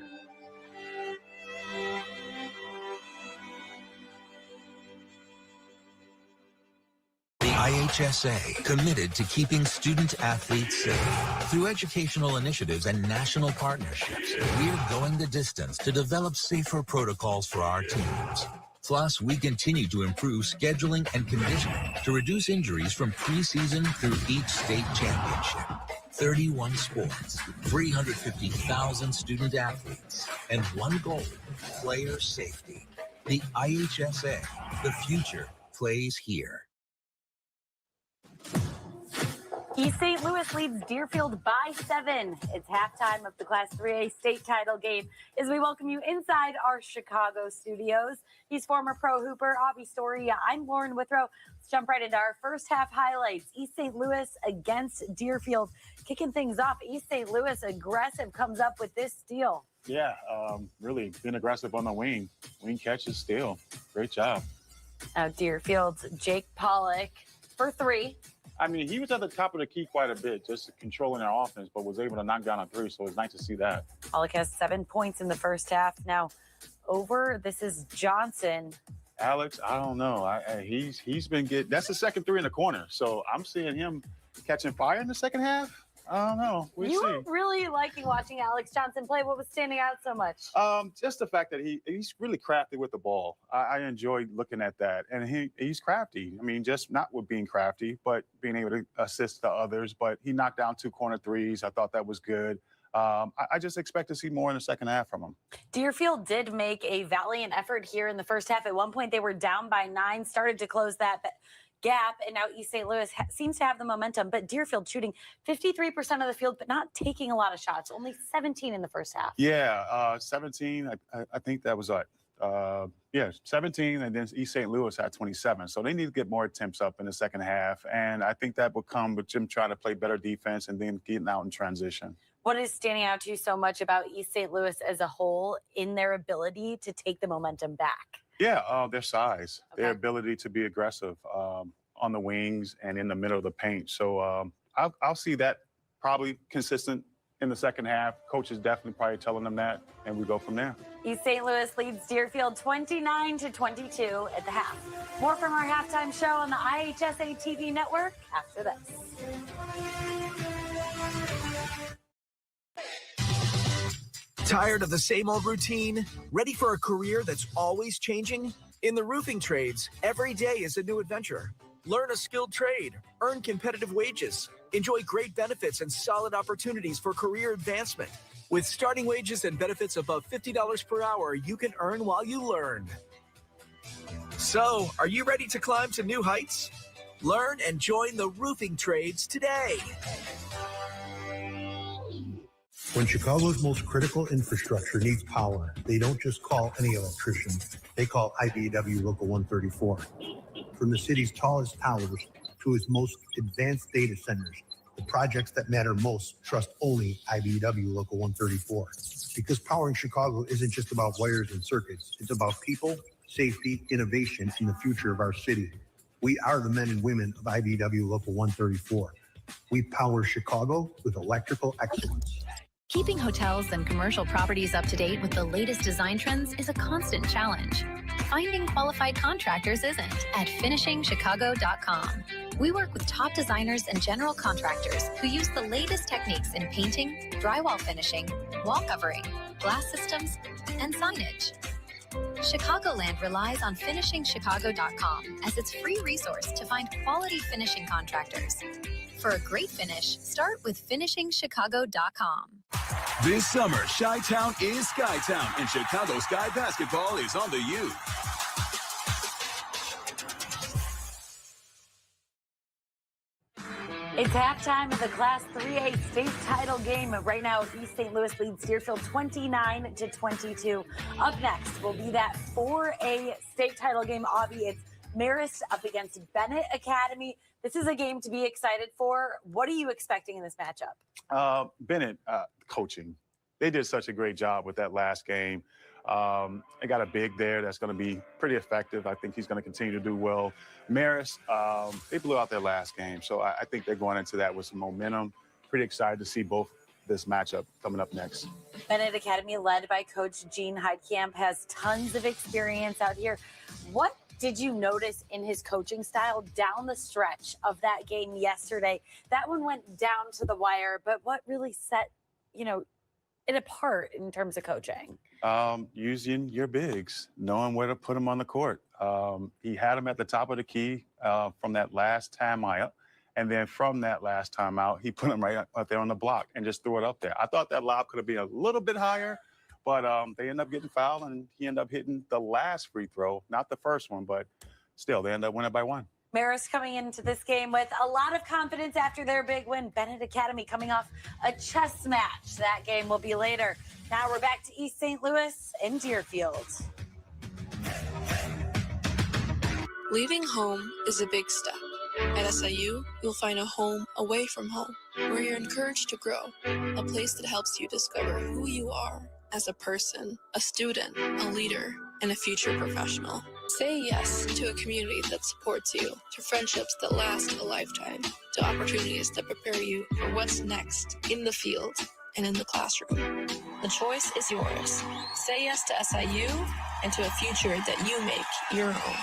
IHSA, committed to keeping student athletes safe. Through educational initiatives and national partnerships, we're going the distance to develop safer protocols for our teams. Plus, we continue to improve scheduling and conditioning to reduce injuries from preseason through each state championship. 31 sports, 350,000 student athletes, and one goal, player safety. The IHSA, the future plays here. East St. Louis leads Deerfield by 7. It's halftime of the Class 3A state title game as we welcome you inside our Chicago studios. He's former pro hooper Avi Storia. I'm Lauren Withrow. Let's jump right into our first half highlights. East St. Louis against Deerfield. Kicking things off, East St. Louis aggressive comes up with this steal. Yeah, really been aggressive on the wing. Wing catches, steal. Great job. Now Deerfield's Jake Pollock for 3. I mean, he was at the top of the key quite a bit, just controlling their offense, but was able to knock down a 3, so it's nice to see that. Pollock has 7 points in the first half. Now, this is Johnson. Alex, I don't know. He's been getting – that's the second 3 in the corner, so I'm seeing him catching fire in the second half. I don't know. We'll you see. were really liking watching Alex Johnson play. What was standing out so much? Just the fact that he's really crafty with the ball. I enjoy looking at that. And he's crafty. I mean, just not with being crafty, but being able to assist the others. But he knocked down 2 corner threes. I thought that was good. I just expect to see more in the second half from him. Deerfield did make a valiant effort here in the first half. At one point, they were down by 9, started to close that gap, and now East St. Louis seems to have the momentum, but Deerfield shooting 53% of the field, but not taking a lot of shots, only 17 in the first half. Yeah, 17, I think that was what? 17, and then East St. Louis had 27. So they need to get more attempts up in the second half, and I think that will come with Jim trying to play better defense and then getting out in transition. What is standing out to you so much about East St. Louis as a whole in their ability to take the momentum back? Yeah, their size, their ability to be aggressive on the wings and in the middle of the paint. So I'll see that probably consistent in the second half. Coach is definitely probably telling them that, and we go from there. East St. Louis leads Deerfield 29-22 at the half. More from our halftime show on the IHSA TV network after this. Tired of the same old routine? Ready for a career that's always changing? In the roofing trades, every day is a new adventure. Learn a skilled trade, earn competitive wages, enjoy great benefits and solid opportunities for career advancement. With starting wages and benefits above $50 per hour, you can earn while you learn. So, are you ready to climb to new heights? Learn and join the roofing trades today. When Chicago's most critical infrastructure needs power, they don't just call any electrician. They call IBEW Local 134. From the city's tallest towers to its most advanced data centers, the projects that matter most trust only IBEW Local 134. Because powering Chicago isn't just about wires and circuits. It's about people, safety, innovation, and the future of our city. We are the men and women of IBEW Local 134. We power Chicago with electrical excellence. Keeping hotels and commercial properties up to date with the latest design trends is a constant challenge. Finding qualified contractors isn't. At finishingchicago.com. We work with top designers and general contractors who use the latest techniques in painting, drywall finishing, wall covering, glass systems, and signage. Chicagoland relies on finishingchicago.com as its free resource to find quality finishing contractors. For a great finish, start with finishingchicago.com. This summer, Chi-Town is Sky-Town, and Chicago Sky basketball is on the U. It's halftime of the Class 3A state title game. Right now, East St. Louis leads Deerfield 29-22. Up next will be that 4A state title game. Avi, it's Marist up against Bennett Academy. This is a game to be excited for. What are you expecting in this matchup? Bennett coaching. They did such a great job with that last game. They got a big there that's going to be pretty effective. I think he's going to continue to do well. Marist, they blew out their last game, so I think they're going into that with some momentum. Pretty excited to see both this matchup coming up next. Bennett Academy, led by Coach Gene Heidkamp, has tons of experience out here. What did you notice in his coaching style down the stretch of that game yesterday? That one went down to the wire, but what really set, it apart in terms of coaching? Using your bigs, knowing where to put them on the court. He had them at the top of the key from that last time out. And then from that last time out, he put them right up there on the block and just threw it up there. I thought that lob could have been a little bit higher, but they end up getting fouled, and he ended up hitting the last free throw, not the first one, but still, they end up winning by one. Marist coming into this game with a lot of confidence after their big win. Bennett Academy coming off a chess match. That game will be later. Now we're back to East St. Louis and Deerfield. Leaving home is a big step. At SIU, you'll find a home away from home, where you're encouraged to grow, a place that helps you discover who you are as a person, a student, a leader, and a future professional. Say yes to a community that supports you, to friendships that last a lifetime, to opportunities that prepare you for what's next in the field and in the classroom. The choice is yours. Say yes to SIU and to a future that you make your own.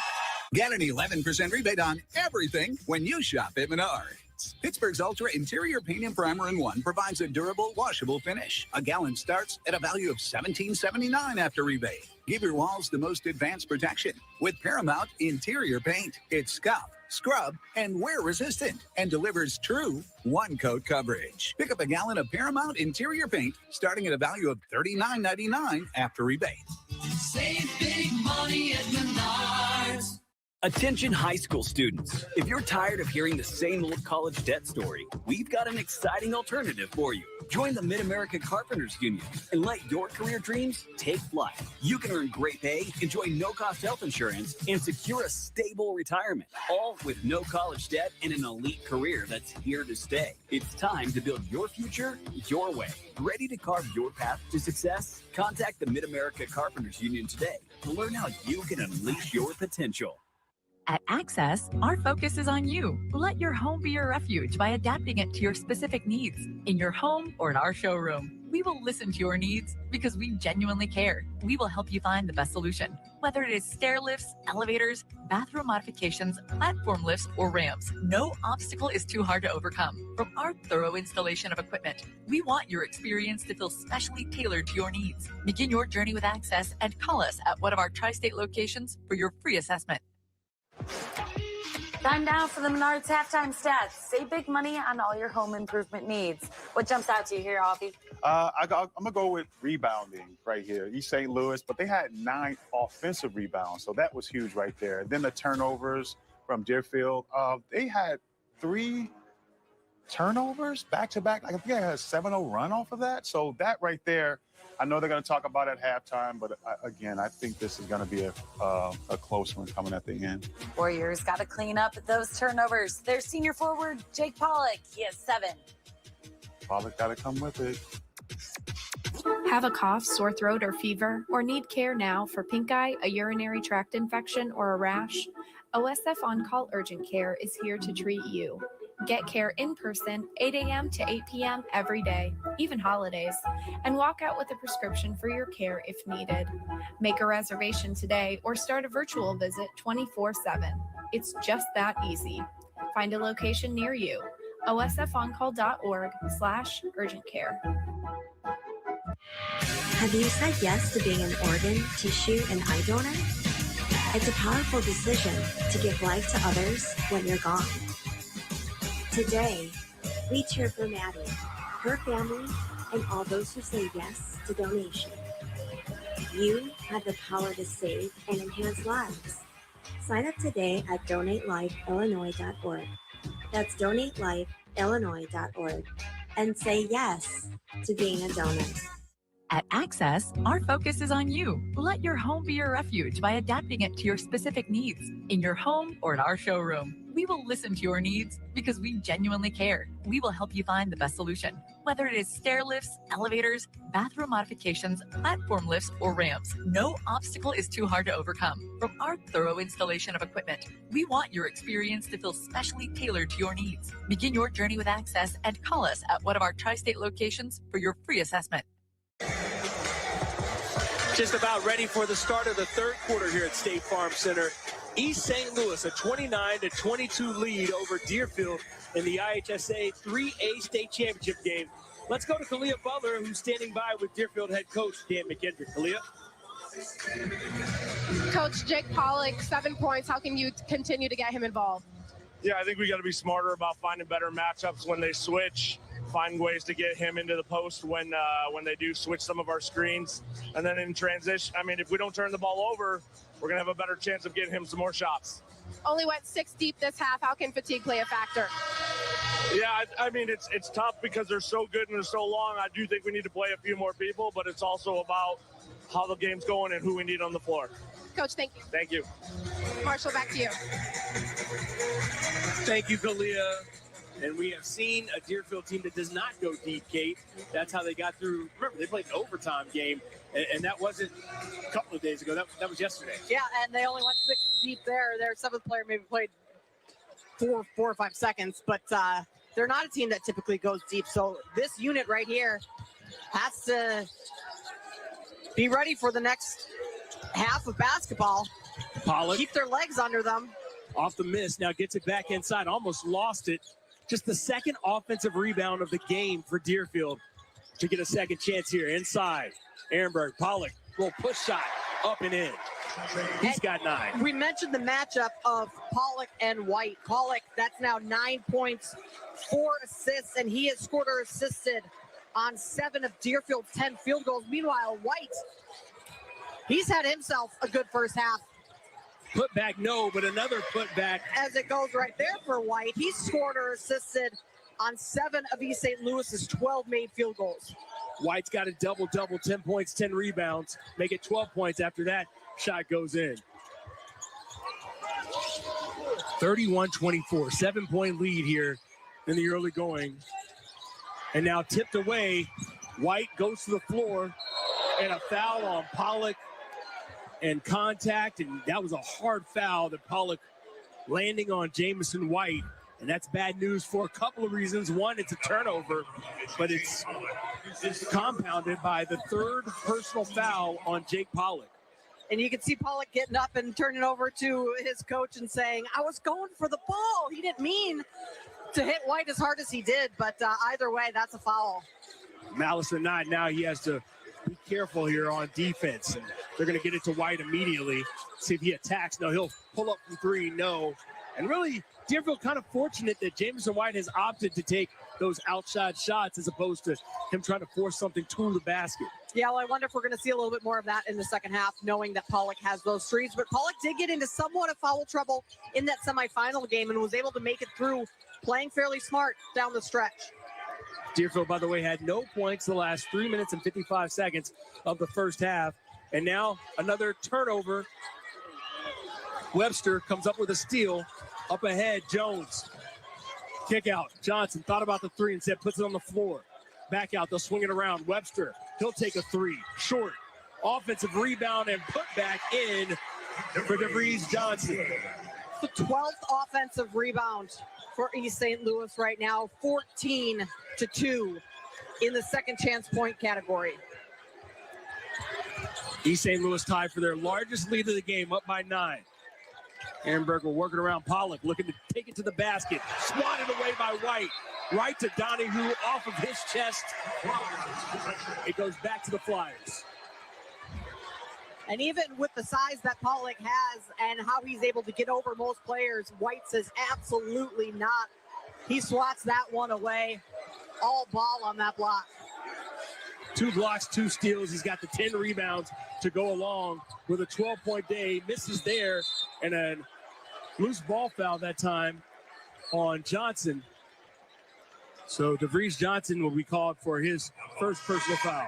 Get an 11% rebate on everything when you shop at Menards. Pittsburgh's Ultra Interior Paint and Primer in One provides a durable, washable finish. A gallon starts at a value of $17.79 after rebate. Give your walls the most advanced protection with Paramount Interior Paint. It's scuff, scrub, and wear resistant, and delivers true one-coat coverage. Pick up a gallon of Paramount Interior Paint starting at a value of $39.99 after rebate. Save big money at Menards. Attention high school students. If you're tired of hearing the same old college debt story, we've got an exciting alternative for you. Join the Mid-America Carpenters Union and let your career dreams take flight. You can earn great pay, enjoy no-cost health insurance, and secure a stable retirement, all with no college debt and an elite career that's here to stay. It's time to build your future your way. Ready to carve your path to success? Contact the Mid-America Carpenters Union today to learn how you can unleash your potential. At Access, our focus is on you. Let your home be your refuge by adapting it to your specific needs in your home or in our showroom. We will listen to your needs because we genuinely care. We will help you find the best solution, whether it is stair lifts, elevators, bathroom modifications, platform lifts, or ramps. No obstacle is too hard to overcome. From our thorough installation of equipment, we want your experience to feel specially tailored to your needs. Begin your journey with Access and call us at one of our tri-state locations for your free assessment. Time now for the Menards halftime stats. Save big money on all your home improvement needs. What jumps out to you here, Avi? I'm going to go with rebounding right here. East St. Louis, but they had 9 offensive rebounds, so that was huge right there. Then the turnovers from Deerfield, they had 3 turnovers back-to-back. I think they had a 7-0 run off of that. So that right there, I know they're going to talk about at halftime, but again, I think this is going to be a close one coming at the end. Warriors got to clean up those turnovers. Their senior forward, Jake Pollock, he has 7. Pollock got to come with it. Have a cough, sore throat, or fever, or need care now for pink eye, a urinary tract infection, or a rash? OSF On-Call Urgent Care is here to treat you. Get care in person, 8 a.m. to 8 p.m. every day, even holidays, and walk out with a prescription for your care if needed. Make a reservation today or start a virtual visit 24/7. It's just that easy. Find a location near you. osfoncall.org/urgent care. Have you said yes to being an organ, tissue, and eye donor? It's a powerful decision to give life to others when you're gone. Today, we cheer for Maddie, her family, and all those who say yes to donation. You have the power to save and enhance lives. Sign up today at donatelifeillinois.org. That's donatelifeillinois.org. And say yes to being a donor. At Access, our focus is on you. Let your home be your refuge by adapting it to your specific needs in your home or in our showroom. We will listen to your needs because we genuinely care. We will help you find the best solution, whether it is stair lifts, elevators, bathroom modifications, platform lifts, or ramps. No obstacle is too hard to overcome. From our thorough installation of equipment, we want your experience to feel specially tailored to your needs. Begin your journey with Access and call us at one of our tri-state locations for your free assessment. Just about ready for the start of the third quarter here at State Farm Center. East St. Louis, a 29-22 lead over Deerfield in the IHSA 3A state championship game. Let's go to Kalia Butler, who's standing by with Deerfield head coach Dan McKendrick. Kalia. Coach Jake Pollock, 7 points. How can you continue to get him involved? Yeah, I think we got to be smarter about finding better matchups when they switch, find ways to get him into the post when they do switch some of our screens. And then in transition, I mean, if we don't turn the ball over, we're going to have a better chance of getting him some more shots. Only went 6 deep this half. How can fatigue play a factor? Yeah, I mean, it's tough because they're so good and they're so long. I do think we need to play a few more people, but it's also about how the game's going and who we need on the floor. Coach, thank you. Thank you. Marshall, back to you. Thank you, Kalia. And we have seen a Deerfield team that does not go deep, Kate. That's how they got through. Remember, they played an overtime game, and that wasn't a couple of days ago. That was yesterday. Yeah, and they only went 6 deep there. Their 7th player maybe played 4 or 5 seconds, but they're not a team that typically goes deep. So this unit right here has to be ready for the next half of basketball. Pollock. Keep their legs under them. Off the miss, now gets it back inside. Almost lost it. Just the second offensive rebound of the game for Deerfield to get a second chance here. Inside, Ehrenberg, Pollock, little push shot, up and in. He's got 9. We mentioned the matchup of Pollock and White. Pollock, that's now 9 points, 4 assists, and he has scored or assisted on 7 of Deerfield's 10 field goals. Meanwhile, White, he's had himself a good first half. Put back, no, but another put back. As it goes right there for White. He scored or assisted on 7 of East St. Louis's 12 made field goals. White's got a double-double, 10 points, 10 rebounds. Make it 12 points after that. Shot goes in. 31-24, 7-point lead here in the early going. And now tipped away. White goes to the floor, and a foul on Pollock and contact, and that was a hard foul that Pollock landing on Jamison White. And that's bad news for a couple of reasons. One, it's a turnover, but it's compounded by the third personal foul on Jake Pollock. And you can see Pollock getting up and turning over to his coach and saying, I was going for the ball. He didn't mean to hit White as hard as he did, but either way, that's a foul. Malice or not, now he has to be careful here on defense. And they're going to get it to White immediately. See if he attacks. No, he'll pull up from three. No. And really, Deerfield kind of fortunate that Jamison White has opted to take those outside shots as opposed to him trying to force something to the basket. Yeah, well, I wonder if we're going to see a little bit more of that in the second half, knowing that Pollock has those threes. But Pollock did get into somewhat of foul trouble in that semifinal game and was able to make it through, playing fairly smart down the stretch. Deerfield, by the way, had no points the last 3 minutes and 55 seconds of the first half. And now another turnover. Webster comes up with a steal. Up ahead, Jones. Kick out. Johnson thought about the three and said, puts it on the floor. Back out, they'll swing it around. Webster, he'll take a three. Short. Offensive rebound and put back in for DeVries Johnson. The 12th offensive rebound for East St. Louis right now, 14-2 in the second chance point category. East St. Louis tied for their largest lead of the game, up by 9. Ehrenberger working around Pollock, looking to take it to the basket. Swatted away by White. Right to Donahue, off of his chest. It goes back to the Flyers. And even with the size that Pollock has and how he's able to get over most players, White says absolutely not. He swats that one away. All ball on that block. 2 blocks, 2 steals. He's got the 10 rebounds to go along with a 12-point day. Misses there, and a loose ball foul that time on Johnson. So DeVries Johnson will be called for his first personal foul.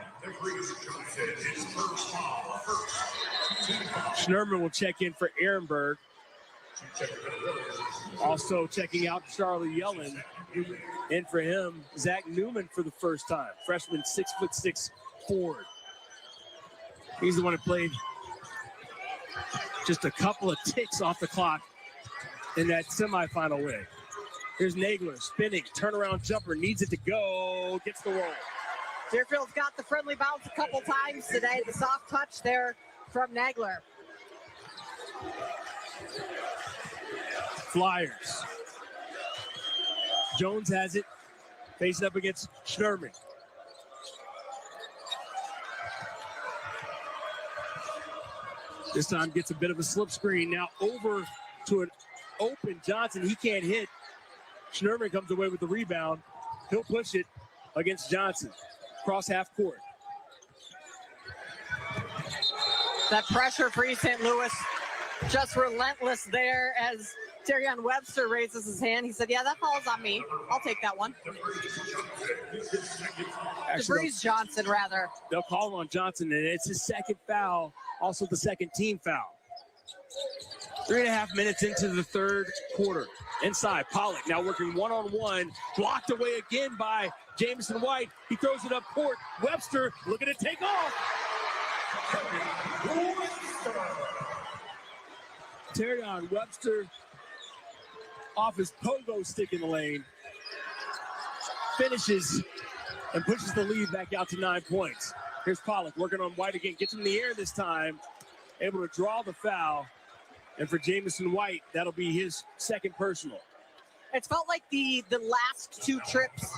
Schnurman will check in for Ehrenberg. Also checking out Charlie Yellen. In for him, Zach Newman for the first time. Freshman, 6'6" forward. He's the one who played just a couple of ticks off the clock in that semifinal win. Here's Nagler, spinning, turnaround jumper, needs it to go, gets the roll. Deerfield's got the friendly bounce a couple times today. The soft touch there from Nagler. Flyers. Jones has it, facing up against Schnurman. This time gets a bit of a slip screen. Now over to an open Johnson. He can't hit. Schnurman comes away with the rebound. He'll push it against Johnson. Cross half court. That pressure for East St. Louis, just relentless there as Terrion Webster raises his hand. He said, yeah, that falls on me. I'll take that one. DeVries Johnson, rather. They'll call on Johnson, and it's his second foul, also the second team foul. 3.5 minutes into the third quarter. Inside, Pollock now working one-on-one. Blocked away again by Jamison White. He throws it up court. Webster looking to take off. Terrion Webster off his pogo stick in the lane. Finishes and pushes the lead back out to 9 points. Here's Pollock working on White again. Gets him in the air this time. Able to draw the foul. And for Jamison White, that'll be his second personal. It's felt like the last 2 trips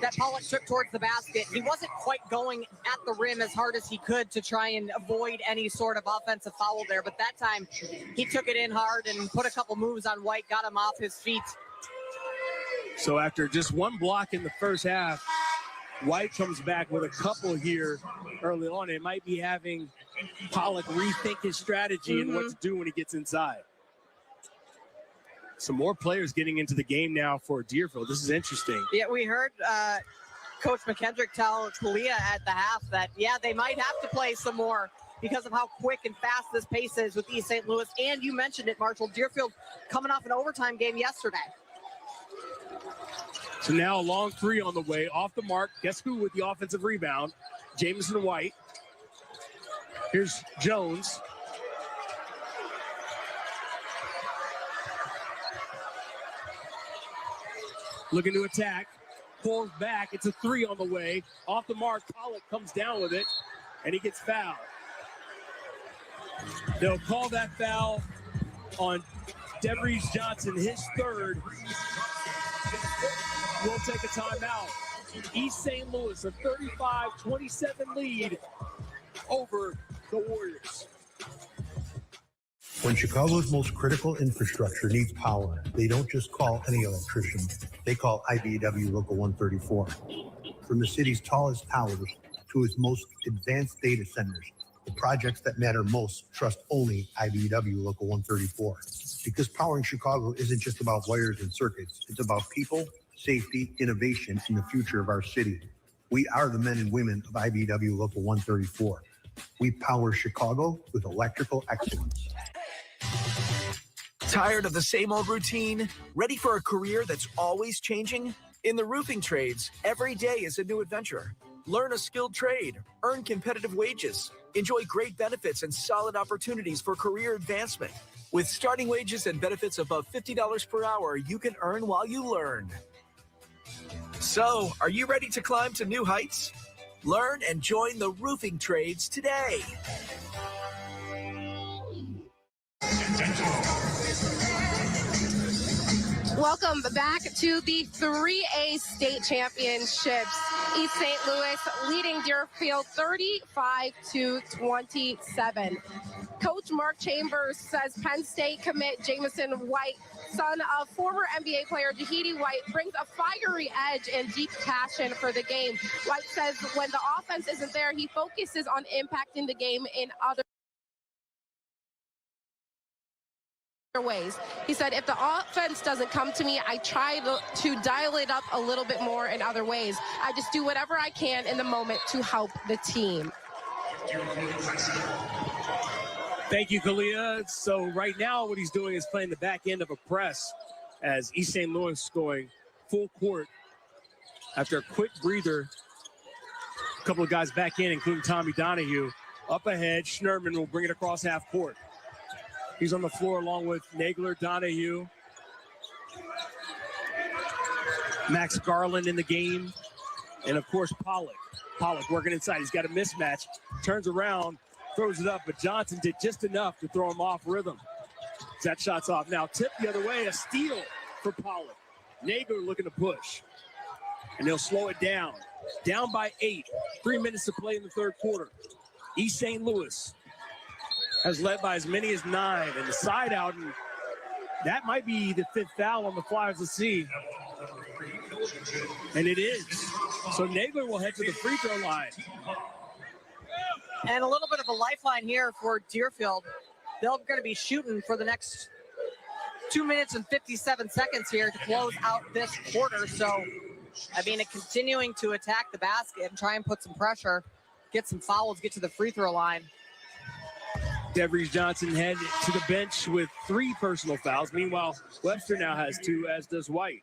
that Pollock took towards the basket, he wasn't quite going at the rim as hard as he could to try and avoid any sort of offensive foul there. But that time, he took it in hard and put a couple moves on White, got him off his feet. So after just 1 block in the first half, White comes back with a couple here early on. It might be having Pollock rethink his strategy and what to do when he gets inside. Some more players getting into the game now for Deerfield. This is interesting. Yeah, we heard Coach McKendrick tell Kalia at the half that, yeah, they might have to play some more because of how quick and fast this pace is with East St. Louis. And you mentioned it, Marshall, Deerfield coming off an overtime game yesterday. So now a long 3 on the way, off the mark. Guess who with the offensive rebound? Jamison White. Here's Jones. looking to attack, pulls back. It's a three on the way. Off the mark, Pollock comes down with it, and he gets fouled. They'll call that foul on DeVries Johnson, his third. We'll take a timeout. East St. Louis, a 35-27 lead over the Warriors. When Chicago's most critical infrastructure needs power, they don't just call any electrician. They call IBEW Local 134. From the city's tallest towers to its most advanced data centers, the projects that matter most trust only IBEW Local 134. Because powering Chicago isn't just about wires and circuits. It's about people, safety, innovation, and the future of our city. We are the men and women of IBEW Local 134. We power Chicago with electrical excellence. Tired of the same old routine? Ready for a career that's always changing? In the roofing trades, every day is a new adventure. Learn a skilled trade, earn competitive wages, enjoy great benefits and solid opportunities for career advancement. With starting wages and benefits above $50 per hour, you can earn while you learn. So, are you ready to climb to new heights? Learn and join the roofing trades today. Welcome back to the 3A state championships. East St. Louis leading Deerfield 35-27. Coach Mark Chambers says Penn State commit Jamison White, son of former NBA player Jahidi White, brings a fiery edge and deep passion for the game. White says when the offense isn't there, he focuses on impacting the game in other ways. He said, if the offense doesn't come to me, I try to dial it up a little bit more in other ways. I just do whatever I can in the moment to help the team. Thank you, Kalia. So right now what he's doing is playing the back end of a press as East St. Louis going full court after a quick breather. A couple of guys back in, including Tommy Donahue. Up ahead, Schnurman will bring it across half court. He's on the floor along with Nagler, Donahue, Max Garland in the game, and of course Pollock. Pollock working inside. He's got a mismatch, turns around, throws it up, but Johnson did just enough to throw him off rhythm. That shot's off. Now tip the other way, a steal for Pollock. Nagler looking to push, and they'll slow it down. Down by 8, 3 minutes to play in the third quarter. East St. Louis has led by as many as 9, and the side out, and that might be the 5th foul on the Flyers. Let's see. And it is. So Nagler will head to the free throw line. And a little bit of a lifeline here for Deerfield. They're going to be shooting for the next 2 minutes and 57 seconds here to close out this quarter. So, I mean, continuing to attack the basket and try and put some pressure, get some fouls, get to the free throw line. DeVries Johnson head to the bench with 3 personal fouls. Meanwhile, Webster now has 2, as does White.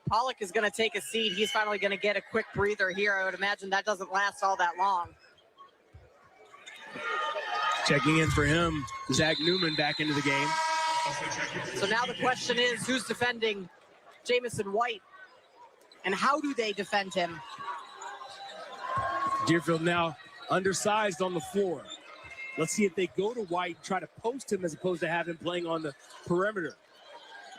Pollock is going to take a seat. He's finally going to get a quick breather here. I would imagine that doesn't last all that long. Checking in for him, Zach Newman back into the game. So now the question is, who's defending Jamison White, and how do they defend him? Deerfield now undersized on the floor. Let's see if they go to White, try to post him as opposed to have him playing on the perimeter.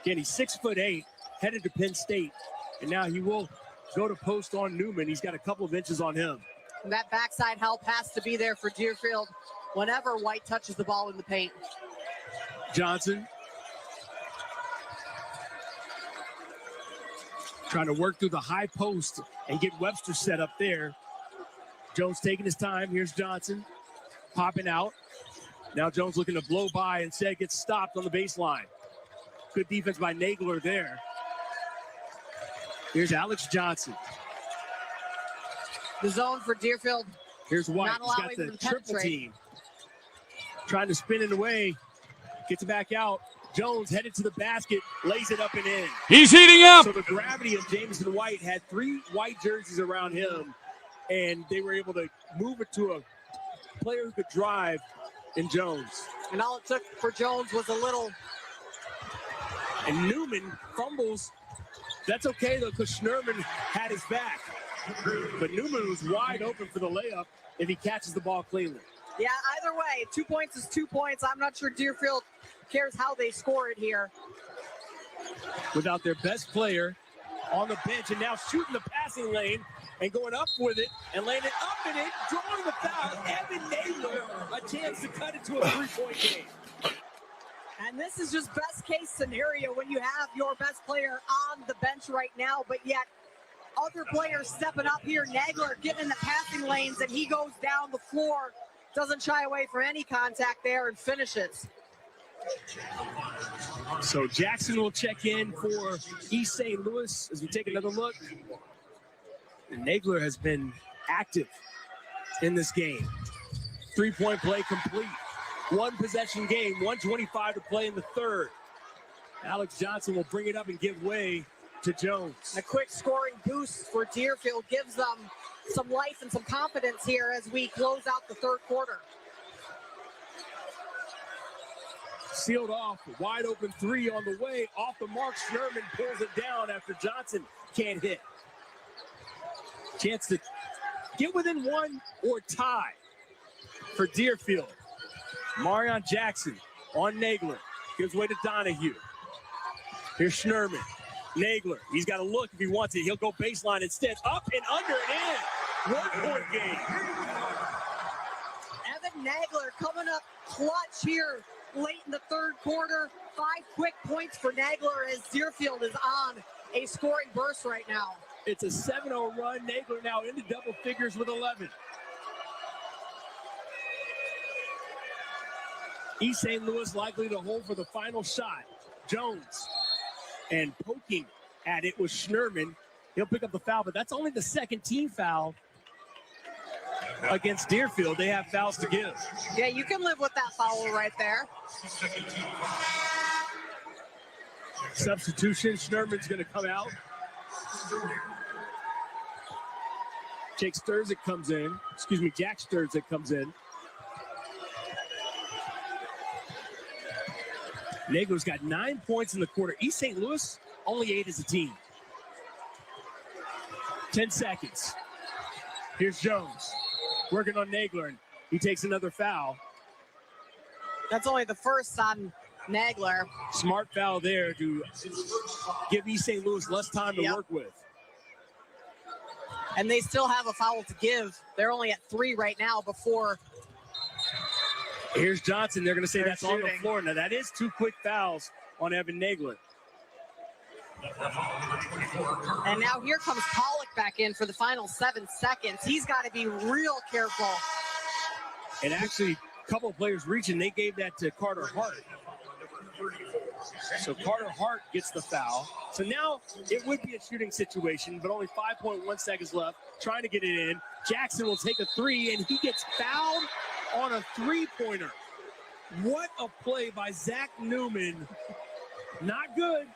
Again, he's 6'8", headed to Penn State, and now he will go to post on Newman. He's got a couple of inches on him. And that backside help has to be there for Deerfield whenever White touches the ball in the paint. Johnson trying to work through the high post and get Webster set up there. Jones taking his time. Here's Johnson popping out. Now Jones looking to blow by, instead gets stopped on the baseline. Good defense by Nagler there. Here's Alex Johnson. The zone for Deerfield. Here's White. Not He's got allowing the them to triple penetrate. team. Trying to spin it away. Gets it back out. Jones headed to the basket, lays it up and in. He's heating up. So the gravity of Jamison White had 3 white jerseys around him, and they were able to move it to a player who could drive in Jones. And all it took for Jones was a little. And Newman fumbles That's okay, though, because Schnurman had his back. But Newman was wide open for the layup if he catches the ball cleanly. Yeah, either way, 2 points is 2 points. I'm not sure Deerfield cares how they score it here. Without their best player on the bench and now shooting the passing lane and going up with it and laying it up in it, drawing the foul. Evan Nagler, a chance to cut it to a 3-point game. And this is just best case scenario when you have your best player on the bench right now, but yet other players stepping up here. Nagler getting in the passing lanes, and he goes down the floor, doesn't shy away from any contact there and finishes. So Jackson will check in for East St. Louis as we take another look. And Nagler has been active in this game. 3-point play complete. 1 possession game, 1:25 to play in the third. Alex Johnson will bring it up and give way to Jones. A quick scoring boost for Deerfield gives them some life and some confidence here as we close out the third quarter. Sealed off, wide open 3 on the way. Off the mark, Sherman pulls it down after Johnson can't hit. Chance to get within 1 or tie for Deerfield. Marion Jackson on Nagler. Gives way to Donahue. Here's Schnurman. Nagler, he's got to look if he wants it. He'll go baseline instead. Up and under and in. 1-point game. Evan Nagler coming up clutch here late in the third quarter. 5 quick points for Nagler as Deerfield is on a scoring burst right now. It's a 7-0 run. Nagler now into double figures with 11. East St. Louis likely to hold for the final shot. Jones and poking at it was Schnurman. He'll pick up the foul, but that's only the second team foul against Deerfield. They have fouls to give. Yeah, you can live with that foul right there. Substitution, Schnurman's going to come out. Jack Sturzik comes in. Nagler's got 9 points in the quarter. East St. Louis, only 8 as a team. 10 seconds. Here's Jones working on Nagler, and he takes another foul. That's only the first on Nagler. Smart foul there to give East St. Louis less time to work with. And they still have a foul to give. They're only at 3 right now before. Here's Johnson. They're going to say that's shooting on the floor. Now, that is 2 quick fouls on Evan Nagler. And now here comes Pollock back in for the final 7 seconds. He's got to be real careful. And actually, a couple of players reaching, they gave that to Carter Hart. So Carter Hart gets the foul. So now it would be a shooting situation, but only 5.1 seconds left. Trying to get it in. Jackson will take a 3, and he gets fouled on a 3-pointer. What a play by Zach Newman. Not good.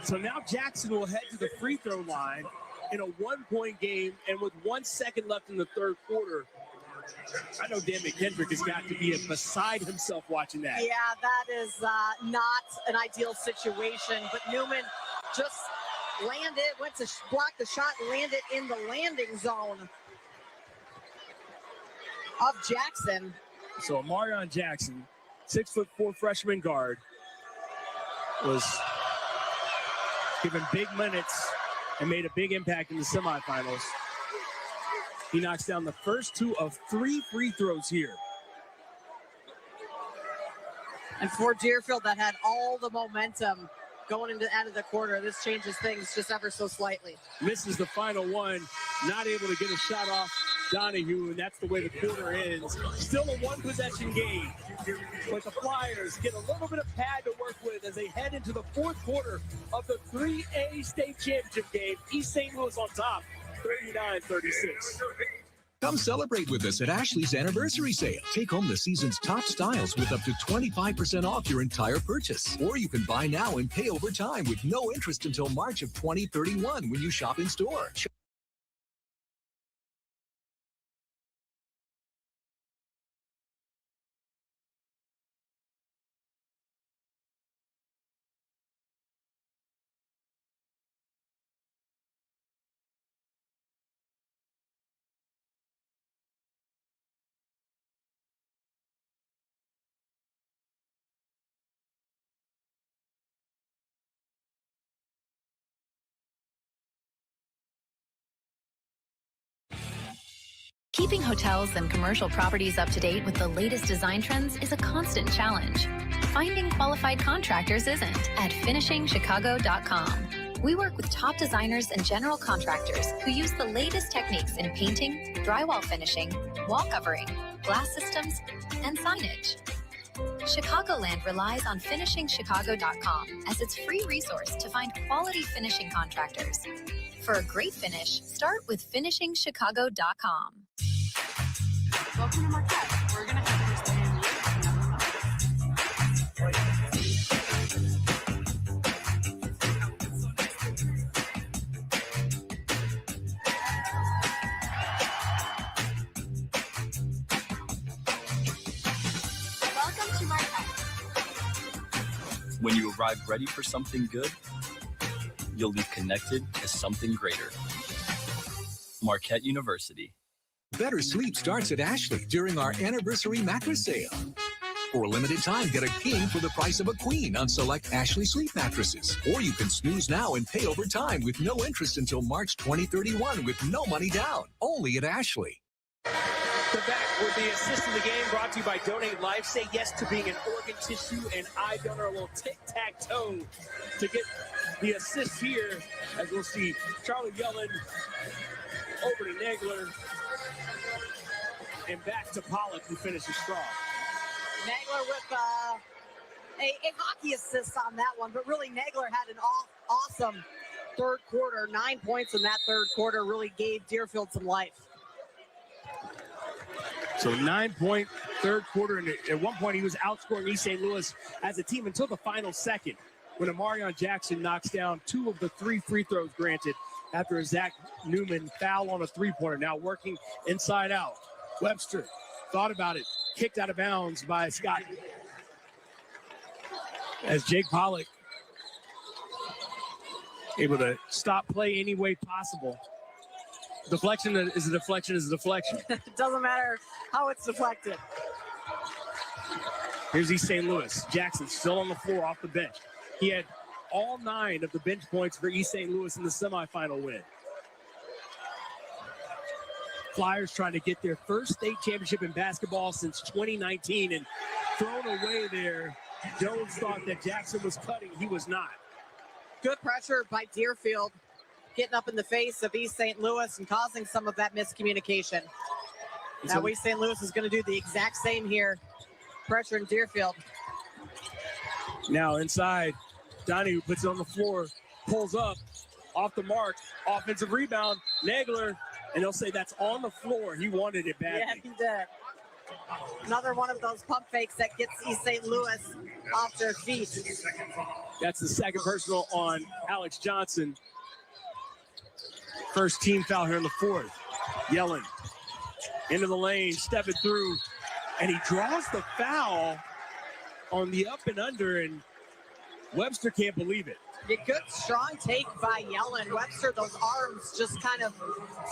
So now Jackson will head to the free throw line in a 1-point game, and with 1 second left in the third quarter, I know Dan McKendrick has got to be beside himself watching that. Yeah, that is not an ideal situation, but Newman just landed, went to block the shot, landed in the landing zone of Jackson. So Marion Jackson, 6'4" freshman guard, was given big minutes and made a big impact in the semifinals. He knocks down the first 2 of 3 free throws here. And for Deerfield, that had all the momentum going into the end of the quarter. This changes things just ever so slightly. Misses the final one, not able to get a shot off Donahue, and that's the way the quarter ends. Still a 1-possession game, but the Flyers get a little bit of pad to work with as they head into the fourth quarter of the 3A state championship game. East St. Louis on top, 39-36. Come celebrate with us at Ashley's Anniversary Sale. Take home the season's top styles with up to 25% off your entire purchase. Or you can buy now and pay over time with no interest until March of 2031 when you shop in store. Keeping hotels and commercial properties up to date with the latest design trends is a constant challenge. Finding qualified contractors isn't at finishingchicago.com. We work with top designers and general contractors who use the latest techniques in painting, drywall finishing, wall covering, glass systems, and signage. Chicagoland relies on finishingchicago.com as its free resource to find quality finishing contractors. For a great finish, start with finishingchicago.com. Welcome to Marquette. We're going to have this in Welcome to Marquette. When you arrive ready for something good, you'll leave connected to something greater. Marquette University. Better sleep starts at Ashley during our anniversary mattress sale. For a limited time, get a king for the price of a queen on select Ashley sleep mattresses. Or you can snooze now and pay over time with no interest until March 2031 with no money down. Only at Ashley. We're back with the assist of the game brought to you by Donate Life. Say yes to being an organ, tissue, and eye donor. A little tic-tac-toe to get the assist here, as we'll see Charlie Yellen over to Nagler and back to Pollock, who finishes strong. Nagler with a hockey assist on that one, but really Nagler had an awesome third quarter. 9 points in that third quarter really gave Deerfield some life. So 9-point third quarter, and at one point he was outscoring East St. Louis as a team until the final second, when Amarion Jackson knocks down 2 of the 3 free throws granted after a Zach Newman foul on a three-pointer. Now working inside out. Webster thought about it, kicked out of bounds by Scott. As Jake Pollock able to stop play any way possible. Deflection is a deflection is a deflection. It doesn't matter how it's deflected. Here's East St. Louis. Jackson still on the floor off the bench. He had all 9 of the bench points for East St. Louis in the semifinal win. Flyers trying to get their first state championship in basketball since 2019, and thrown away there. Jones thought that Jackson was cutting. He was not. Good pressure by Deerfield, getting up in the face of East St. Louis and causing some of that miscommunication. Now East St. Louis is going to do the exact same here. Pressure in Deerfield. Now inside, Donnie, who puts it on the floor, pulls up, off the mark, offensive rebound, Nagler, and they'll say that's on the floor. He wanted it badly. Yeah, he did. Another one of those pump fakes that gets East St. Louis off their feet. That's the second personal on Alex Johnson. First team foul here in the fourth. Yellen into the lane, stepping through, and he draws the foul on the up and under, and Webster can't believe it. A good strong take by Yellen. Webster, those arms just kind of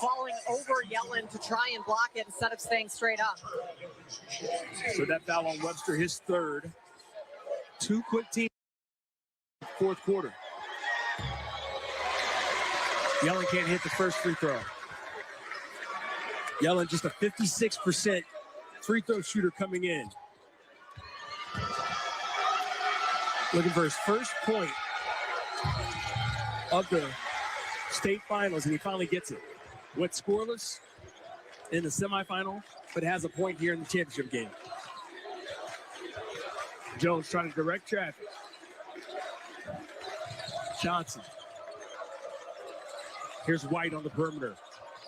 falling over Yellen to try and block it instead of staying straight up. So that foul on Webster, his third. 2 quick teams fourth quarter. Yellen can't hit the first free throw. Yellen just a 56% free throw shooter coming in. Looking for his first point of the state finals, and he finally gets it. Went scoreless in the semifinal, but has a point here in the championship game. Jones trying to direct traffic. Johnson. Here's White on the perimeter.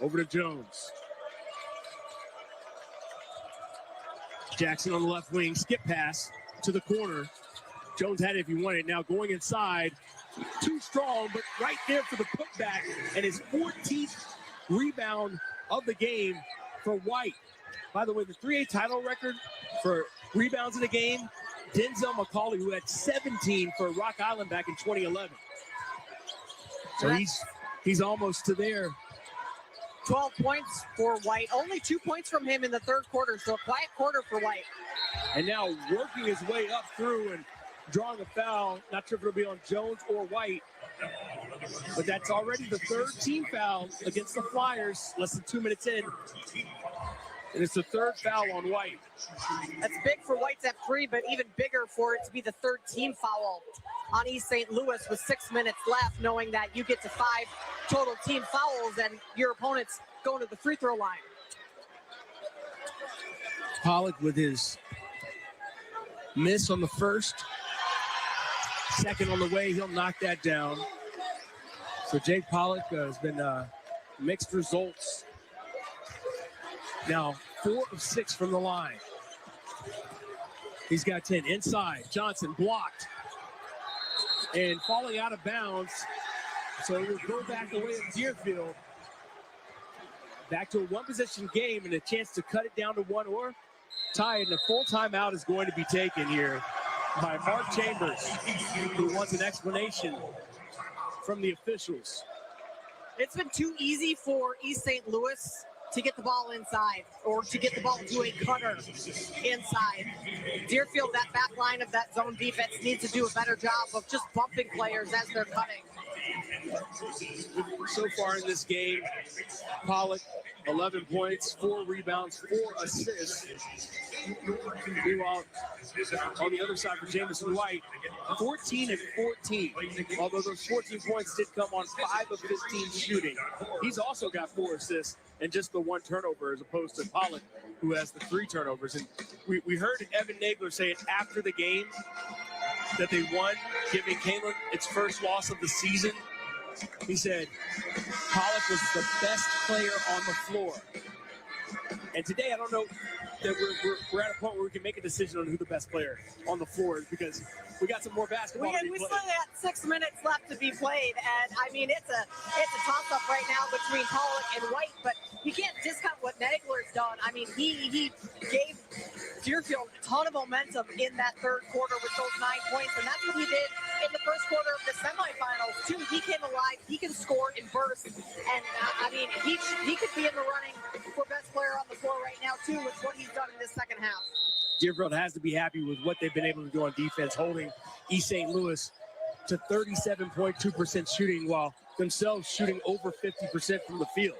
Over to Jones. Jackson on the left wing. Skip pass to the corner. Jones had it if he wanted. Now going inside. Too strong, but right there for the putback. And his 14th rebound of the game for White. By the way, the 3A title record for rebounds in a game, Denzel McCauley, who had 17 for Rock Island back in 2011. So he's almost to there. 12 points for White. Only 2 points from him in the third quarter, so a quiet quarter for White. And now working his way up through and drawing a foul. Not sure if it'll be on Jones or White. But that's already the third team foul against the Flyers, less than 2 minutes in. And it's the third foul on White. That's big for White to have 3, but even bigger for it to be the third team foul on East St. Louis with 6 minutes left, knowing that you get to 5 total team fouls and your opponent's going to the free throw line. Pollock with his miss on the first. Second on the way, he'll knock that down. So Jake Pollock has been mixed results. Now 4 of 6 from the line. He's got 10 inside. Johnson blocked and falling out of bounds. So we'll go back the way of Deerfield. Back to a one-possession game and a chance to cut it down to 1 or tie it. And a full timeout is going to be taken here by Mark Chambers, who wants an explanation from the officials. It's been too easy for East St. Louis to get the ball inside or to get the ball to a cutter inside. Deerfield, that back line of that zone defense needs to do a better job of just bumping players as they're cutting. So far in this game, Pollock, 11 points, 4 rebounds, 4 assists. Meanwhile, on the other side for Jamison White, 14 and 14. Although those 14 points did come on 5 of 15 shooting. He's also got 4 assists and just the 1 turnover, as opposed to Pollock, who has the 3 turnovers. And we heard Evan Nagler say it after the game that they won, giving Kalen its first loss of the season. He said Pollock was the best player on the floor. And today, I don't know that we're at a point where we can make a decision on who the best player on the floor is, because we got some more basketball to be We played. still got 6 minutes left to be played, and I mean it's a toss-up right now between Pollock and White, but you can't discount what Nagler's done. I mean, he gave Deerfield a ton of momentum in that third quarter with those 9 points, and that's what he did in the first quarter of the semifinals too. He came alive, he can score in bursts, and I mean he could be in the running for best player on the floor right now too with what he's done in this second half. Deerfield has to be happy with what they've been able to do on defense, holding East St. Louis to 37.2% shooting, while themselves shooting over 50% from the field.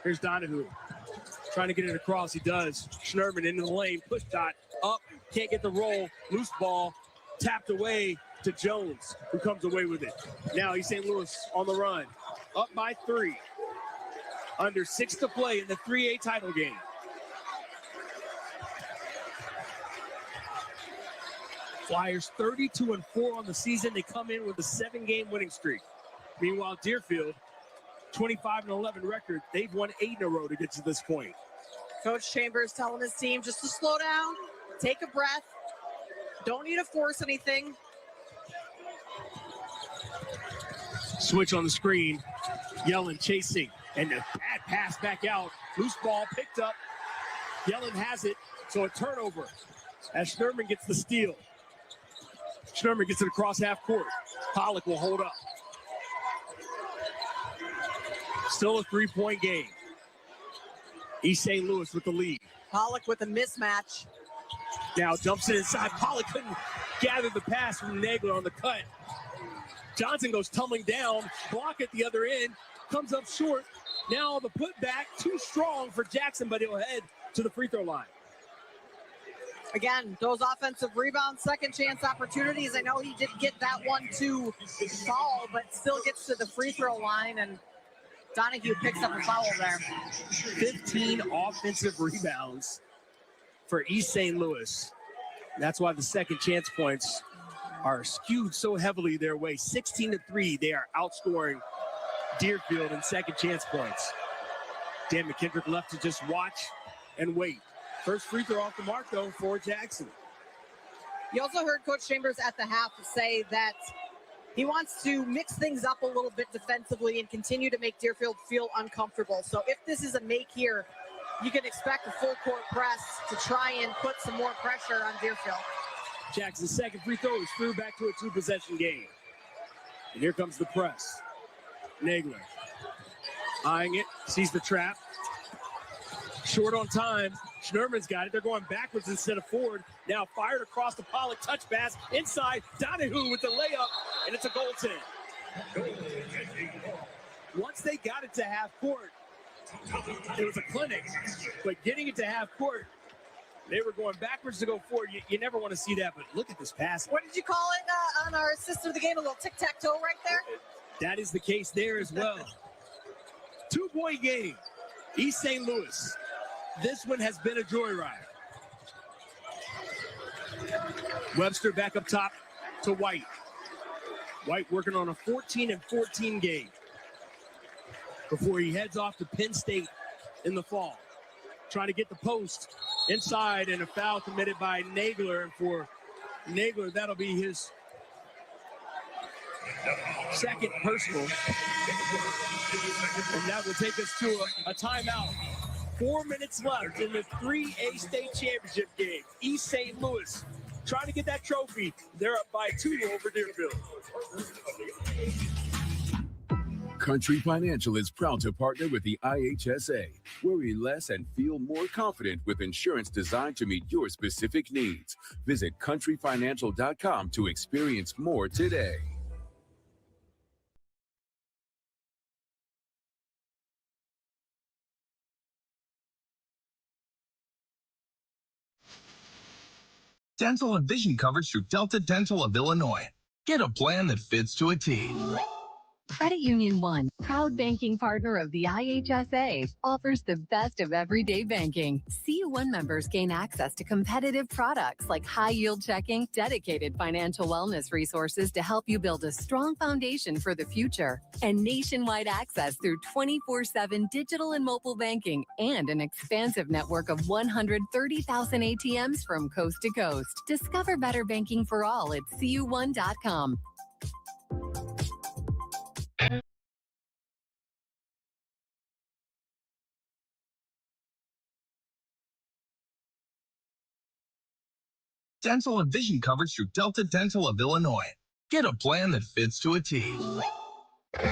Here's Donahue trying to get it across. He does. Schnurman into the lane, push shot up, can't get the roll, loose ball, tapped away to Jones, who comes away with it. Now East St. Louis on the run, up by 3. Under 6 to play in the 3A title game. Flyers 32-4 on the season. They come in with a 7-game winning streak. Meanwhile, Deerfield, 25-11 record. They've won 8 in a row to get to this point. Coach Chambers telling his team just to slow down, take a breath, don't need to force anything. Switch on the screen. Yellen chasing. And a bad pass back out. Loose ball picked up. Yellen has it. So a turnover as Schnurman gets the steal. Schnurman gets it across half court. Pollock will hold up. Still a 3-point game. East St. Louis with the lead. Pollock with a mismatch. Now dumps it inside. Pollock couldn't gather the pass from Nagler on the cut. Johnson goes tumbling down. Block at the other end. Comes up short. Now the putback, too strong for Jackson, but he'll head to the free throw line. Again, those offensive rebounds, second chance opportunities. I know he did get that one to fall, but still gets to the free throw line, and Donahue picks up a foul there. 15 offensive rebounds for East St. Louis. That's why the second chance points are skewed so heavily their way. 16-3, they are outscoring Deerfield in second chance points. Dan McKendrick left to just watch and wait. First free throw off the mark, though, for Jackson. You also heard Coach Chambers at the half say that he wants to mix things up a little bit defensively and continue to make Deerfield feel uncomfortable. So if this is a make here, you can expect a full court press to try and put some more pressure on Deerfield. Jackson's second free throw is through back to a 2-possession game. And here comes the press. Nagler eyeing it, sees the trap. Short on time. Schnurman's got it. They're going backwards instead of forward. Now fired across the Pollock. Touch pass inside. Donahue with the layup, and it's a goaltend. Once they got it to half court, it was a clinic, but getting it to half court, they were going backwards to go forward. You never want to see that, but look at this pass. What did you call it on our assist of the game? A little tic-tac-toe right there? That is the case there as well. 2-point game. East St. Louis. This one has been a joyride. Webster back up top to White. White working on a 14-14 game before he heads off to Penn State in the fall. Trying to get the post inside, and a foul committed by Nagler. And for Nagler, that'll be his second personal. And that will take us to a timeout. 4 minutes left in the 3A state championship game. East St. Louis trying to get that trophy. They're up by 2 over Deerfield. Country Financial is proud to partner with the IHSA. Worry less and feel more confident with insurance designed to meet your specific needs. Visit countryfinancial.com to experience more today. Dental and vision coverage through Delta Dental of Illinois. Get a plan that fits to a T. Credit Union One, proud banking partner of the IHSA, offers the best of everyday banking. CU1 members gain access to competitive products like high-yield checking, dedicated financial wellness resources to help you build a strong foundation for the future, and nationwide access through 24/7 digital and mobile banking and an expansive network of 130,000 ATMs from coast to coast. Discover better banking for all at cu1.com. Dental and vision coverage through Delta Dental of Illinois. Get a plan that fits to a T. After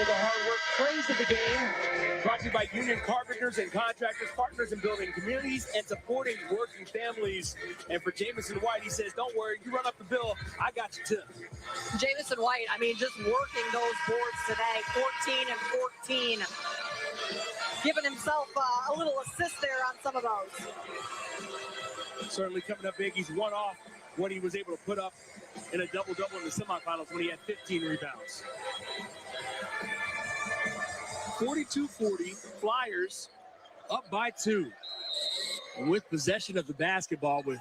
the hard work, praise of the game, brought to you by Union Carpenters and Contractors, partners in building communities and supporting working families. And for Jamison White, he says, don't worry, you run up the bill, I got you too. Jamison White, I mean, just working those boards today, 14-14. Giving himself a little assist there on some of those. Certainly coming up big. He's one off what he was able to put up in a double-double in the semifinals when he had 15 rebounds. 42-40, Flyers up by 2 with possession of the basketball with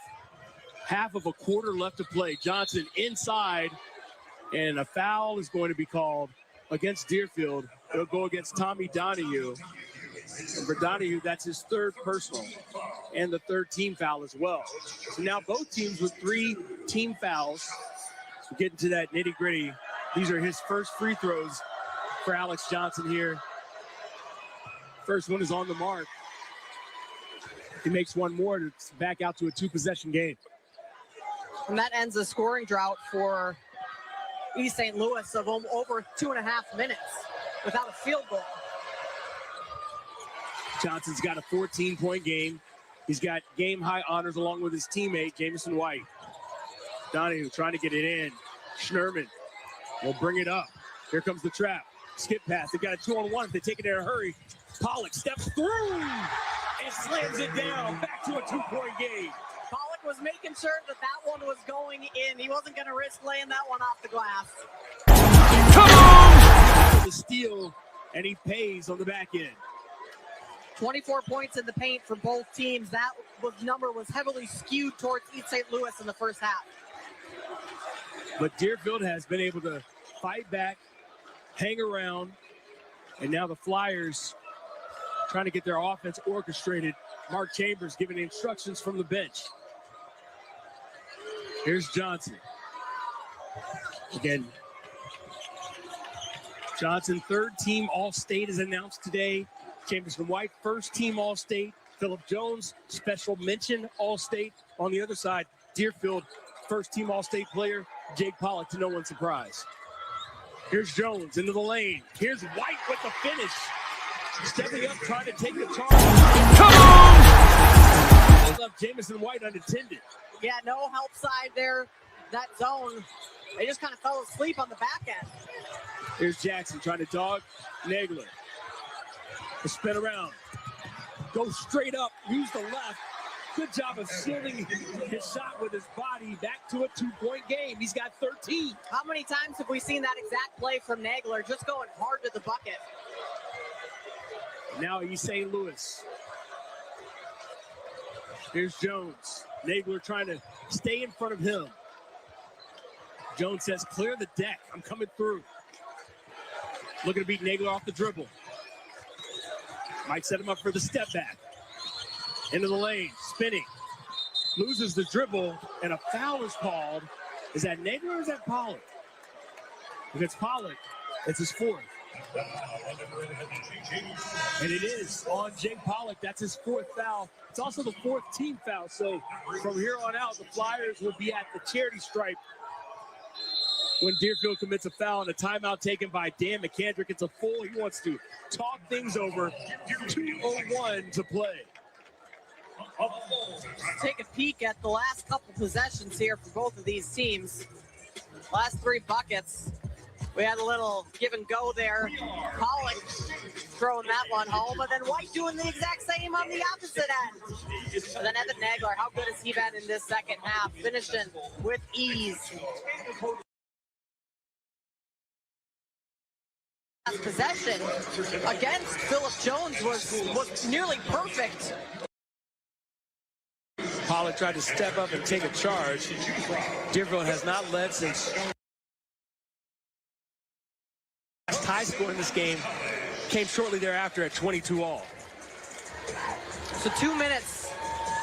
half of a quarter left to play. Johnson inside, and a foul is going to be called against Deerfield. It'll go against Tommy Donahue. And for Donahue, that's his third personal and the third team foul as well. So now both teams with 3 team fouls. So getting to that nitty-gritty, these are his first free throws for Alex Johnson here. First one is on the mark. He makes one more to back out to a 2-possession game. And that ends the scoring drought for East St. Louis of over 2.5 minutes without a field goal. Johnson's got a 14-point game. He's got game-high honors along with his teammate, Jamison White. Donahue trying to get it in. Schnerman will bring it up. Here comes the trap. Skip pass. They got a 2-on-1. If they take it in a hurry, Pollock steps through and slams it down. Back to a 2-point game. Pollock was making sure that that one was going in. He wasn't going to risk laying that one off the glass. Come on! The steal, and he pays on the back end. 24 points in the paint for both teams. That number was heavily skewed towards East St. Louis in the first half. But Deerfield has been able to fight back, hang around, and now the Flyers trying to get their offense orchestrated. Mark Chambers giving instructions from the bench. Here's Johnson. Again, Johnson, third team All-State is announced today. Jamison White, first team All-State. Phillip Jones, special mention All-State. On the other side, Deerfield, first team All-State player. Jake Pollock, to no one's surprise. Here's Jones into the lane. Here's White with the finish. Stepping up, trying to take the charge. Come on! Hold up Jamison White unattended. Yeah, no help side there. That zone They just kind of fell asleep on the back end. Here's Jackson trying to dog Nagler. The spin around. Go straight up. Use the left. Good job of shielding his shot with his body. Back to a 2-point game. He's got 13. How many times have we seen that exact play from Nagler, just going hard to the bucket? Now he's St. Louis. Here's Jones. Nagler trying to stay in front of him. Jones says, clear the deck. I'm coming through. Looking to beat Nagler off the dribble. Might set him up for the step back. Into the lane, spinning. Loses the dribble, and a foul is called. Is that Nagler or is that Pollock? If it's Pollock, it's his fourth. And it is on Jake Pollock. That's his fourth foul. It's also the fourth team foul. So from here on out, the Flyers will be at the charity stripe when Deerfield commits a foul, and a timeout taken by Dan McKendrick. It's a full. He wants to talk things over. 2:01 to play. Let's take a peek at the last couple possessions here for both of these teams. Last 3 buckets. We had a little give and go there. Pollock throwing that one home, but then White doing the exact same on the opposite end. And then Evan Nagler, how good has he been in this second half? Finishing with ease. Possession against Phillip Jones was nearly perfect. Pollock tried to step up and take a charge. Deerfield has not led since high score in this game came shortly thereafter at 22 all. So 2 minutes,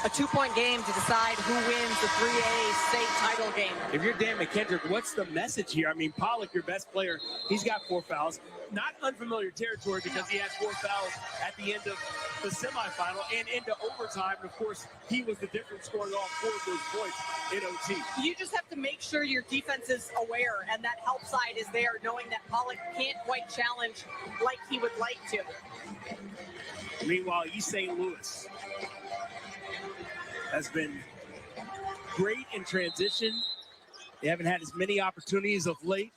a 2-point game to decide who wins the 3A state title game. If you're Dan McKendrick, what's the message here? I mean, Pollock, your best player, he's got 4 fouls. Not unfamiliar territory because he had 4 fouls at the end of the semifinal and into overtime. And, of course, he was the difference scoring all 4 of those points in OT. You just have to make sure your defense is aware and that help side is there, knowing that Pollock can't quite challenge like he would like to. Meanwhile, East St. Louis has been great in transition. They haven't had as many opportunities of late.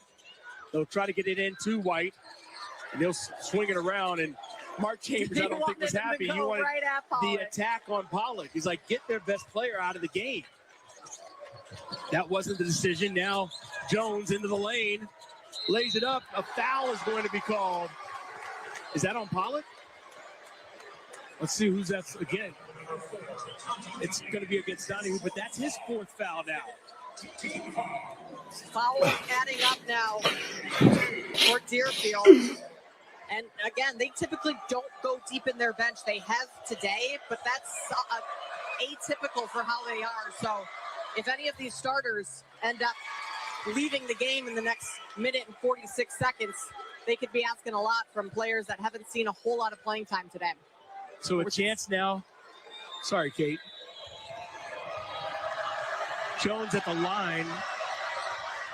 They'll try to get it in to White, and they'll swing it around. And Mark Chambers, I don't think was happy. He wanted the attack on Pollock. He's like, get their best player out of the game. That wasn't the decision. Now Jones into the lane, lays it up. A foul is going to be called. Is that on Pollock? Let's see who's that's again. It's going to be against Donahue, but that's his 4th foul now. Fouls adding up now for Deerfield. And again, they typically don't go deep in their bench. They have today, but that's atypical for how they are. So if any of these starters end up leaving the game in the next minute and 46 seconds, they could be asking a lot from players that haven't seen a whole lot of playing time today. So a chance now. Sorry, Kate. Jones at the line.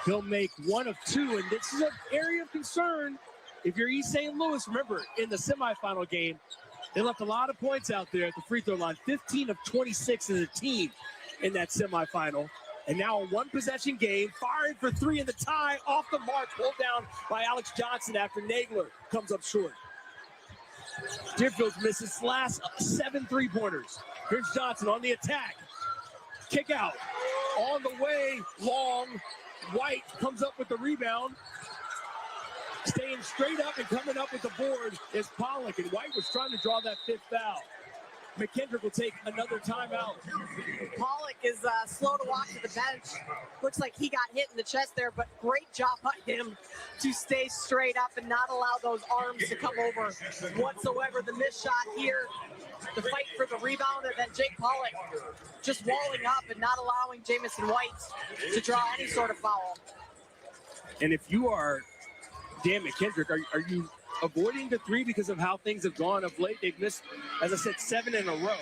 He'll make 1 of 2, and this is an area of concern. If you're East St. Louis, remember, in the semifinal game, they left a lot of points out there at the free throw line. 15 of 26 as a team in that semifinal. And now a 1-possession game, firing for 3 in the tie, off the mark, pulled down by Alex Johnson after Nagler comes up short. Deerfield misses last 7 3-pointers. Here's Johnson on the attack. Kick out. On the way, long. White comes up with the rebound. Staying straight up and coming up with the board is Pollock. And White was trying to draw that 5th foul. McKendrick will take another timeout. Pollock is slow to walk to the bench. Looks like he got hit in the chest there, but great job by him to stay straight up and not allow those arms to come over whatsoever. The missed shot here, the fight for the rebound, and then Jake Pollock just walling up and not allowing Jamison White to draw any sort of foul. And if you are Dan McKendrick, are you avoiding the 3 because of how things have gone of late? They've missed, as I said, 7 in a row.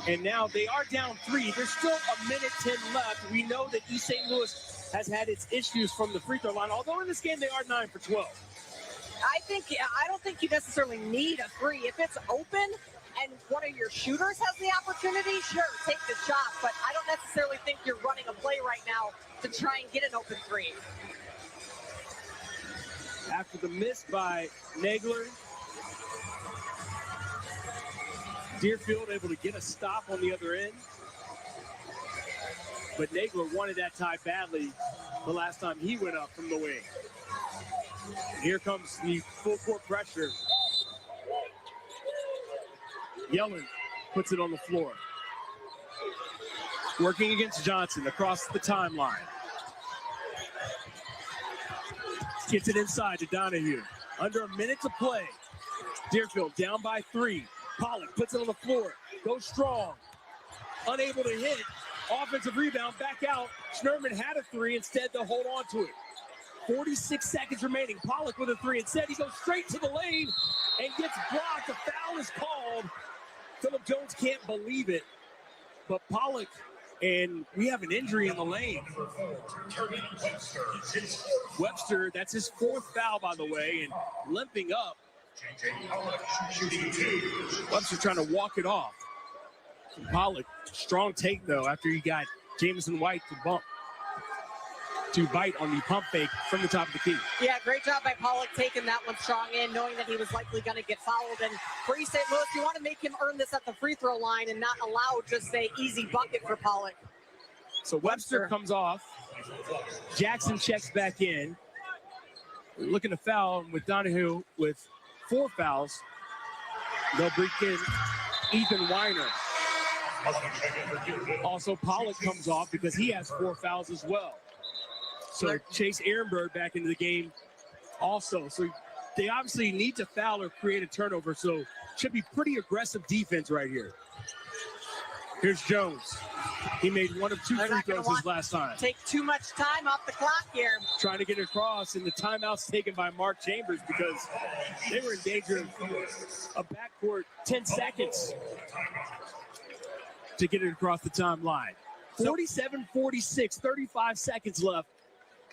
And now they are down 3. There's still a minute 10 left. We know that East St. Louis has had its issues from the free throw line, although in this game they are 9 for 12. I don't think you necessarily need a 3. If it's open and one of your shooters has the opportunity, sure, take the shot, but I don't necessarily think you're running a play right now to try and get an open three. After the miss by Nagler, Deerfield able to get a stop on the other end. But Nagler wanted that tie badly the last time he went up from the wing. And here comes the full court pressure. Yellen puts it on the floor. Working against Johnson across the timeline. Gets it inside to Donahue. Under a minute to play. Deerfield down by 3. Pollock puts it on the floor. Goes strong. Unable to hit. Offensive rebound, back out. Schnurman had a 3, instead they'll hold on to it. 46 seconds remaining. Pollock with a 3. Instead, he goes straight to the lane and gets blocked. A foul is called. Phillip Jones can't believe it. But Pollock, and we have an injury in the lane. Webster, that's his 4th foul, by the way, and limping up. Webster trying to walk it off. Pollock, strong take, though, after he got Jamison White to bite on the pump fake from the top of the key. Yeah, great job by Pollock taking that one strong in, knowing that he was likely going to get fouled. And for East St. Louis, you want to make him earn this at the free throw line and not allow just a easy bucket for Pollock. So Webster comes off. Jackson checks back in. Looking to foul with Donahue with 4 fouls. They'll bring in Ethan Weiner. Also, Pollock comes off because he has 4 fouls as well. So Chase Ehrenberg back into the game also. So they obviously need to foul or create a turnover. So should be pretty aggressive defense right here. Here's Jones. He made 1 of 2 free throws his last time. Take too much time off the clock here. Trying to get it across, and the timeout's taken by Mark Chambers because they were in danger of a backcourt 10 seconds to get it across the timeline. 47-46, 35 seconds left.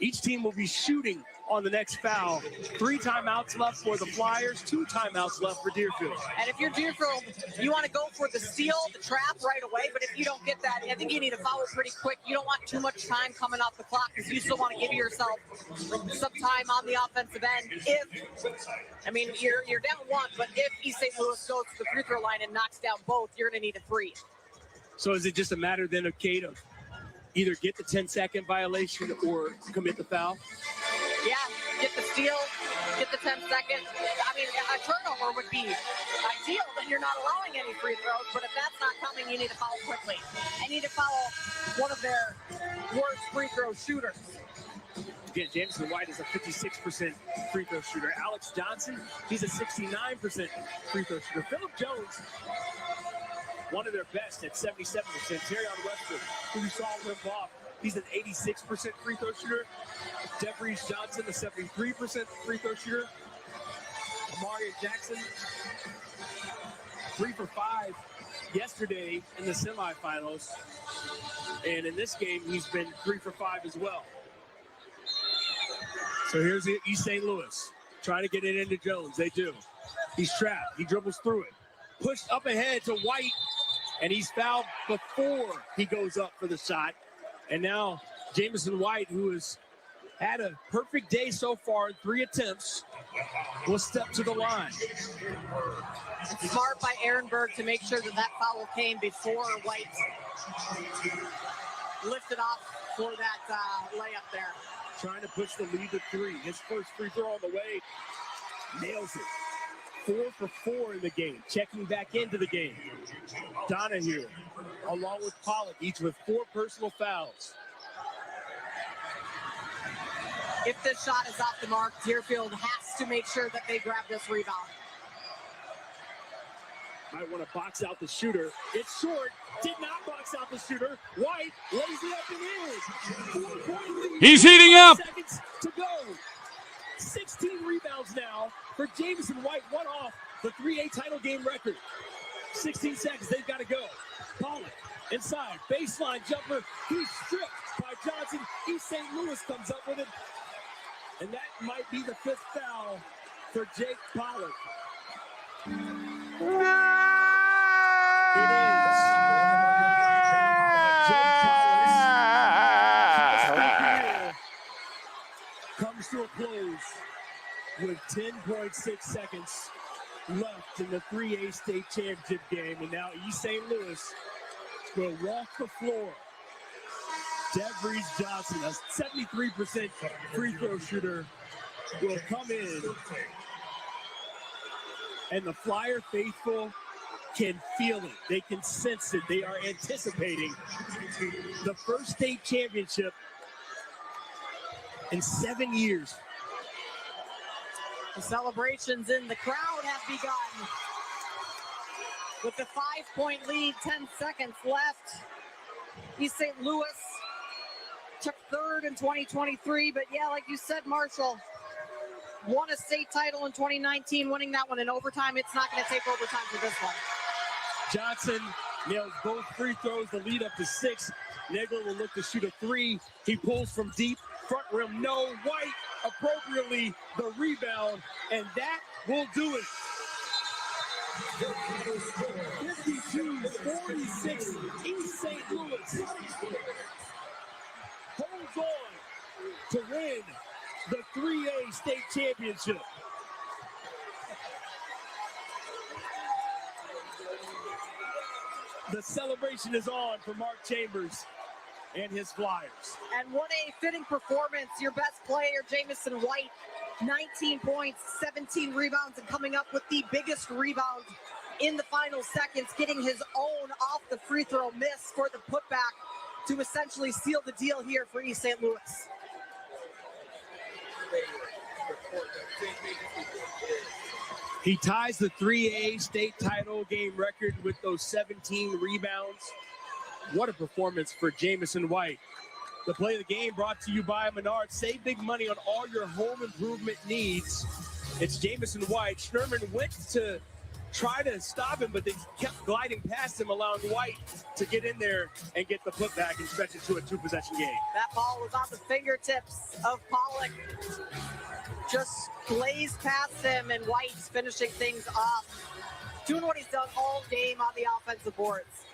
Each team will be shooting on the next foul. 3 timeouts left for the Flyers, 2 timeouts left for Deerfield. And if you're Deerfield, you want to go for the steal, the trap right away. But if you don't get that, I think you need to foul pretty quick. You don't want too much time coming off the clock because you still want to give yourself some time on the offensive end. You're down 1, but if East St. Louis goes to the free throw line and knocks down both, you're going to need a 3. So is it just a matter then of Kate of either get the 10-second violation or commit the foul? Yeah, get the steal, get the 10 seconds. I mean, a turnover would be ideal, then you're not allowing any free throws, but if that's not coming, you need to foul quickly. And you need to foul one of their worst free throw shooters. Again, Jamison White is a 56% free throw shooter. Alex Johnson, he's a 69% free throw shooter. Phillip Jones, one of their best at 77%. Terrion Webster, who we saw limp off, he's an 86% free throw shooter. DeVries Johnson, a 73% free throw shooter. Amari Jackson, 3 for 5 yesterday in the semifinals. And in this game, he's been 3 for 5 as well. So here's East St. Louis trying to get it into Jones. They do. He's trapped. He dribbles through it. Pushed up ahead to White. And he's fouled before he goes up for the shot. And now Jamison White, who has had a perfect day so far in 3 attempts, will step to the line. Smart by Ehrenberg to make sure that foul came before White lifted off for that layup there. Trying to push the lead to 3. His first free throw on the way. Nails it. 4 for 4 in the game. Checking back into the game. Donahue, along with Pollock, each with 4 personal fouls. If this shot is off the mark, Deerfield has to make sure that they grab this rebound. Might want to box out the shooter. It's short. Did not box out the shooter. White lays it up and in. 4-point lead. He's heating up. Seconds to go. 16 rebounds now for Jamison White. 1 off the 3A title game record. 16 seconds. They've got to go. Pollock inside. Baseline jumper. He's stripped by Johnson. East St. Louis comes up with it. And that might be the 5th foul for Jake Pollock. with 10.6 seconds left in the 3A state championship game. And now East St. Louis will walk the floor. DeVries Johnson, a 73% free throw shooter, will come in. And the Flyer faithful can feel it. They can sense it. They are anticipating the first state championship in 7 years. The celebrations in the crowd have begun. With the 5-point lead, 10 seconds left. East St. Louis took third in 2023, but yeah, like you said, Marshall, won a state title in 2019, winning that one in overtime. It's not going to take overtime for this one. Johnson nails both free throws, the lead up to 6. Nagler will look to shoot a 3. He pulls from deep, front rim, no. White appropriately the rebound, and that will do it. 52-46, East St. Louis holds on to win the 3A state championship. The celebration is on for Mark Chambers and his Flyers. And what a fitting performance. Your best player, Jamison White, 19 points, 17 rebounds, and coming up with the biggest rebound in the final seconds, getting his own off the free throw miss for the putback to essentially seal the deal here for East St. Louis. He ties the 3A state title game record with those 17 rebounds. What a performance for Jamison White. The play of the game brought to you by Menards. Save big money on all your home improvement needs. It's Jamison White. Schnerman went to try to stop him, but they kept gliding past him, allowing White to get in there and get the putback and stretch it to a 2-possession game. That ball was on the fingertips of Pollock. Just blazed past him, and White's finishing things off. Doing what he's done all game on the offensive boards.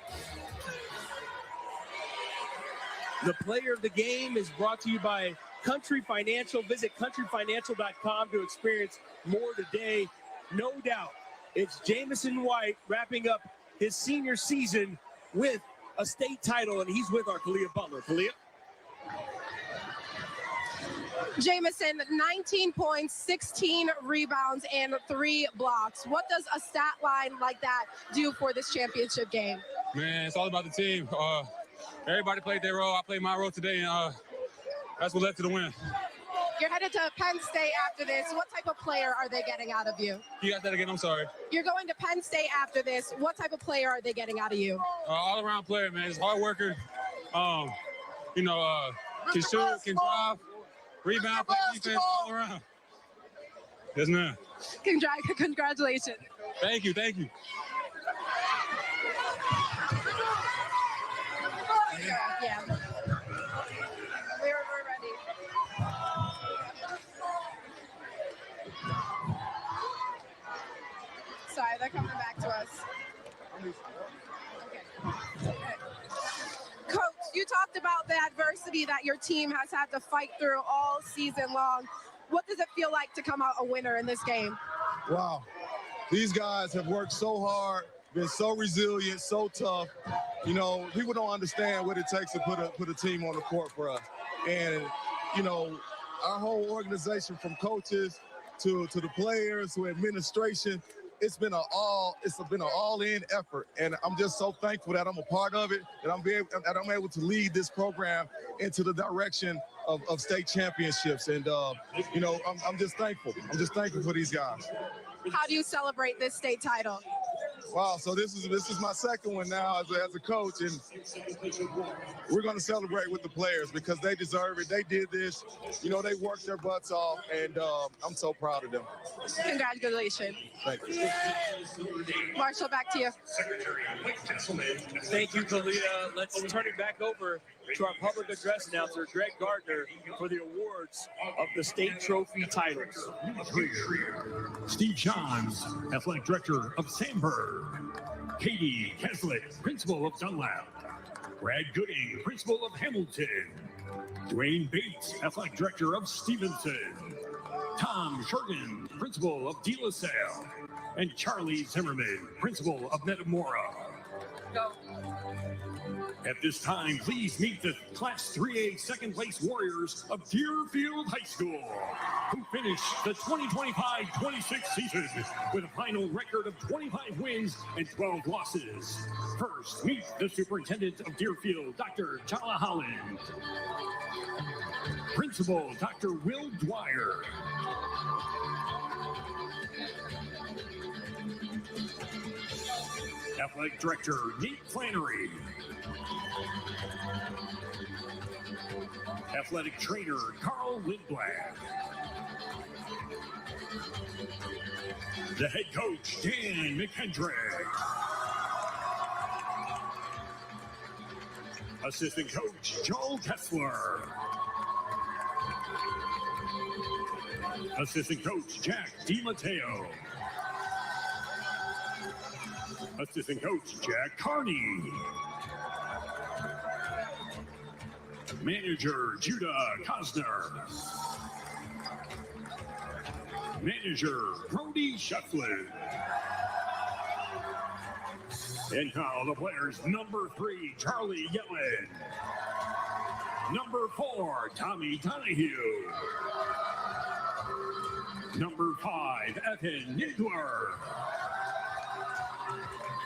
The player of the game is brought to you by Country Financial. Visit countryfinancial.com to experience more today. No doubt, it's Jamison White wrapping up his senior season with a state title, and he's with our Kalia Butler. Kalia? Jamison, 19 points, 16 rebounds, and 3 blocks. What does a stat line like that do for this championship game? Man, it's all about the team. Everybody played their role. I played my role today, and that's what led to the win. You're headed to Penn State after this. What type of player are they getting out of you? You got that again? I'm sorry. You're going to Penn State after this. What type of player are they getting out of you? All-around player, man. He's a hard worker. Can shoot, can drive, rebound, play defense, all around. Yes, ma'am. Congratulations. Thank you. Thank you. Yeah. We're ready. Sorry, they're coming back to us. Okay. Coach, you talked about the adversity that your team has had to fight through all season long. What does it feel like to come out a winner in this game? Wow. These guys have worked so hard, been so resilient, so tough. You know, people don't understand what it takes to put a team on the court for us. And, you know, our whole organization, from coaches to the players to administration, it's been an all-in effort. And I'm just so thankful that I'm a part of it, that I'm able to lead this program into the direction of state championships. And, you know, I'm just thankful. I'm just thankful for these guys. How do you celebrate this state title? Wow, so this is my second one now as a coach, and we're going to celebrate with the players because they deserve it. They did this. You know, they worked their butts off, and I'm so proud of them. Congratulations. Thank you. Marshall, back to you. Thank you, Kalia. Let's turn it back over to our public address announcer, Greg Gardner, for the awards of the state trophy titles. Steve Johns, Athletic Director of Sandburg. Katie Keslet, Principal of Dunlap. Brad Gooding, Principal of Hamilton. Dwayne Bates, Athletic Director of Stevenson. Tom Shergan, principal of De La Salle, and Charlie Zimmerman, principal of Metamora. At this time, please meet the Class 3A second place Warriors of Deerfield High School, who finished the 2025-26 season with a final record of 25 wins and 12 losses. First, meet the superintendent of Deerfield, Dr. Chala Holland. Principal, Dr. Will Dwyer. Athletic Director, Nate Flannery. Athletic Trainer, Carl Lindblad. The head coach, Dan McKendrick. Assistant coach, Joel Kessler. Assistant coach, Jack DiMatteo. Assistant coach, Jack Carney. Manager, Judah Cosner. Manager, Brody Shufflin. And now the players, number 3, Charlie Yellen. Number 4, Tommy Donahue. Number 5, Ethan Nidler.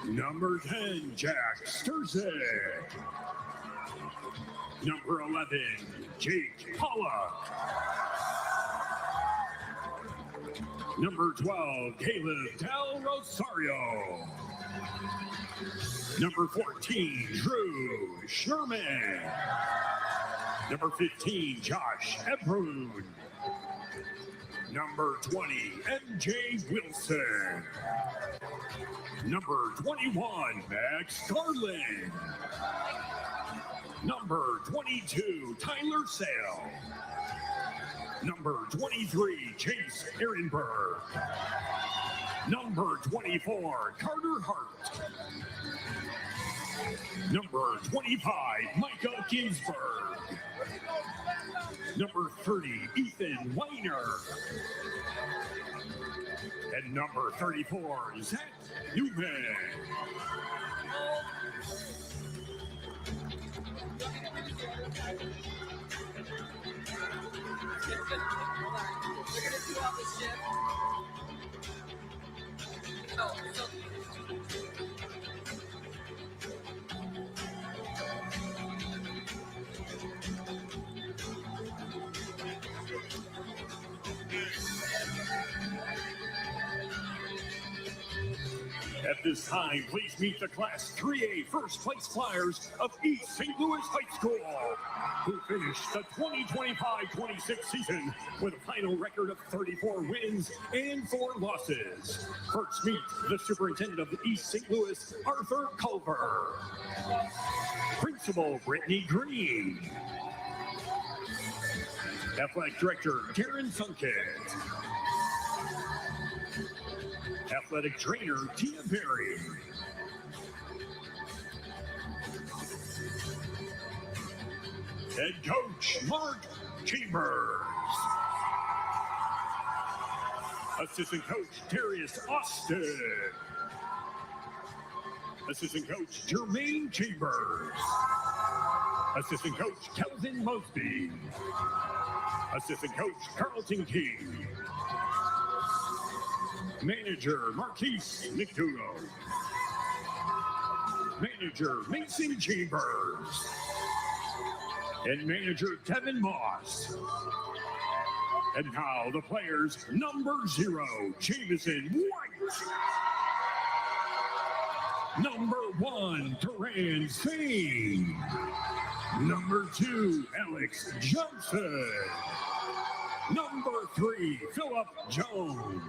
Number 10, Jack Sturzek. Number 11, Jake Pollock. Number 12, Caleb Del Rosario. Number 14, Drew Sherman. Number 15, Josh Ebrun. Number 20, MJ Wilson. Number 21, Max Garland. Number 22, Tyler Sale. Number 23, Chase Ehrenberg. Number 24, Carter Hart. Number 25, Micah Ginsberg. Number 30, Ethan Weiner. And number 34, Zach Newman. At this time, please meet the Class 3A first place Flyers of East St. Louis High School, who finished the 2025-26 season with a final record of 34 wins and 4 losses. First, meet the superintendent of the East St. Louis, Arthur Culver. Principal, Brittany Green. Athletic Director, Darren Sunkett. Athletic Trainer, Tia Berry. Head Coach, Mark Chambers. Assistant Coach, Darius Austin. Assistant Coach, Jermaine Chambers. Assistant Coach, Kelvin Mosby. Assistant Coach, Carlton King. Manager, Marquise McDougall. Manager, Mason Chambers. And Manager, Devin Moss. And now the players, number 0, Jameson White. Number 1, Duran Singh. Number 2, Alex Johnson. Number 3, Philip Jones.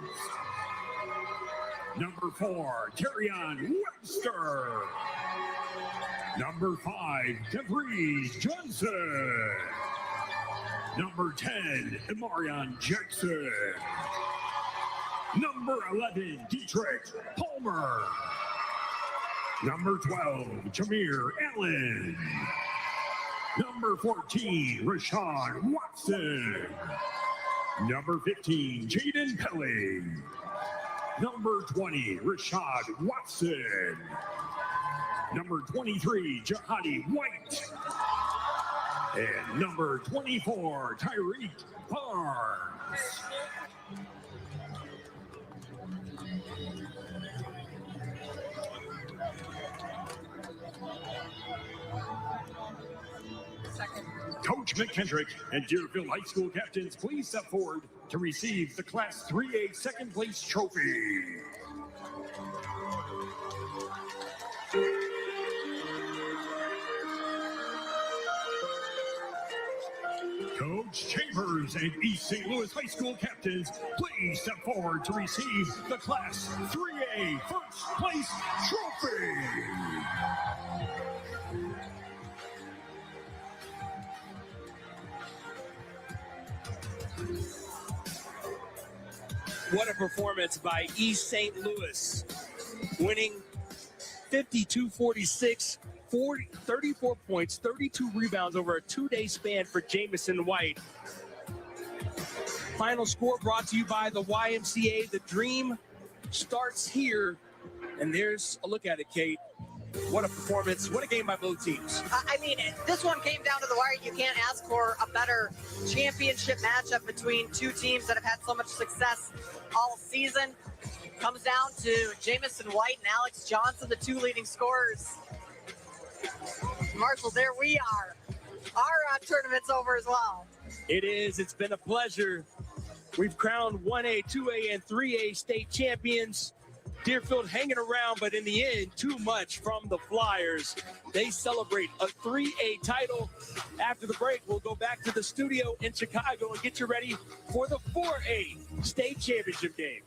Number 4, Terrion Webster. Number 5, DeVries Johnson. Number 10, Imarion Jackson. Number 11, Dietrich Palmer. Number 12, Jameer Allen. Number 14, Rashawn Watson. Number 15, Jaden Pelling. Number 20, Rashad Watson. Number 23, Jahadi White. And number 24, Tyreek Barnes. Coach McKendrick and Deerfield High School captains, please step forward to receive the Class 3A second place trophy. Coach Chambers and East St. Louis High School captains, please step forward to receive the Class 3A first place trophy. What a performance by East St. Louis, winning 52-46, 34 points, 32 rebounds over a two-day span for Jamison White. Final score brought to you by the YMCA. The dream starts here, and there's a look at it, Kate. What a performance. What a game by both teams. I mean, this one came down to the wire. You can't ask for a better championship matchup between two teams that have had so much success all season. Comes down to Jamison White and Alex Johnson, the two leading scorers. Marshall, there we are. Our tournament's over as well. It is. It's been a pleasure. We've crowned 1A, 2A, and 3A state champions. Deerfield hanging around, but in the end, too much from the Flyers. They celebrate a 3A title. After the break, we'll go back to the studio in Chicago and get you ready for the 4A state championship game.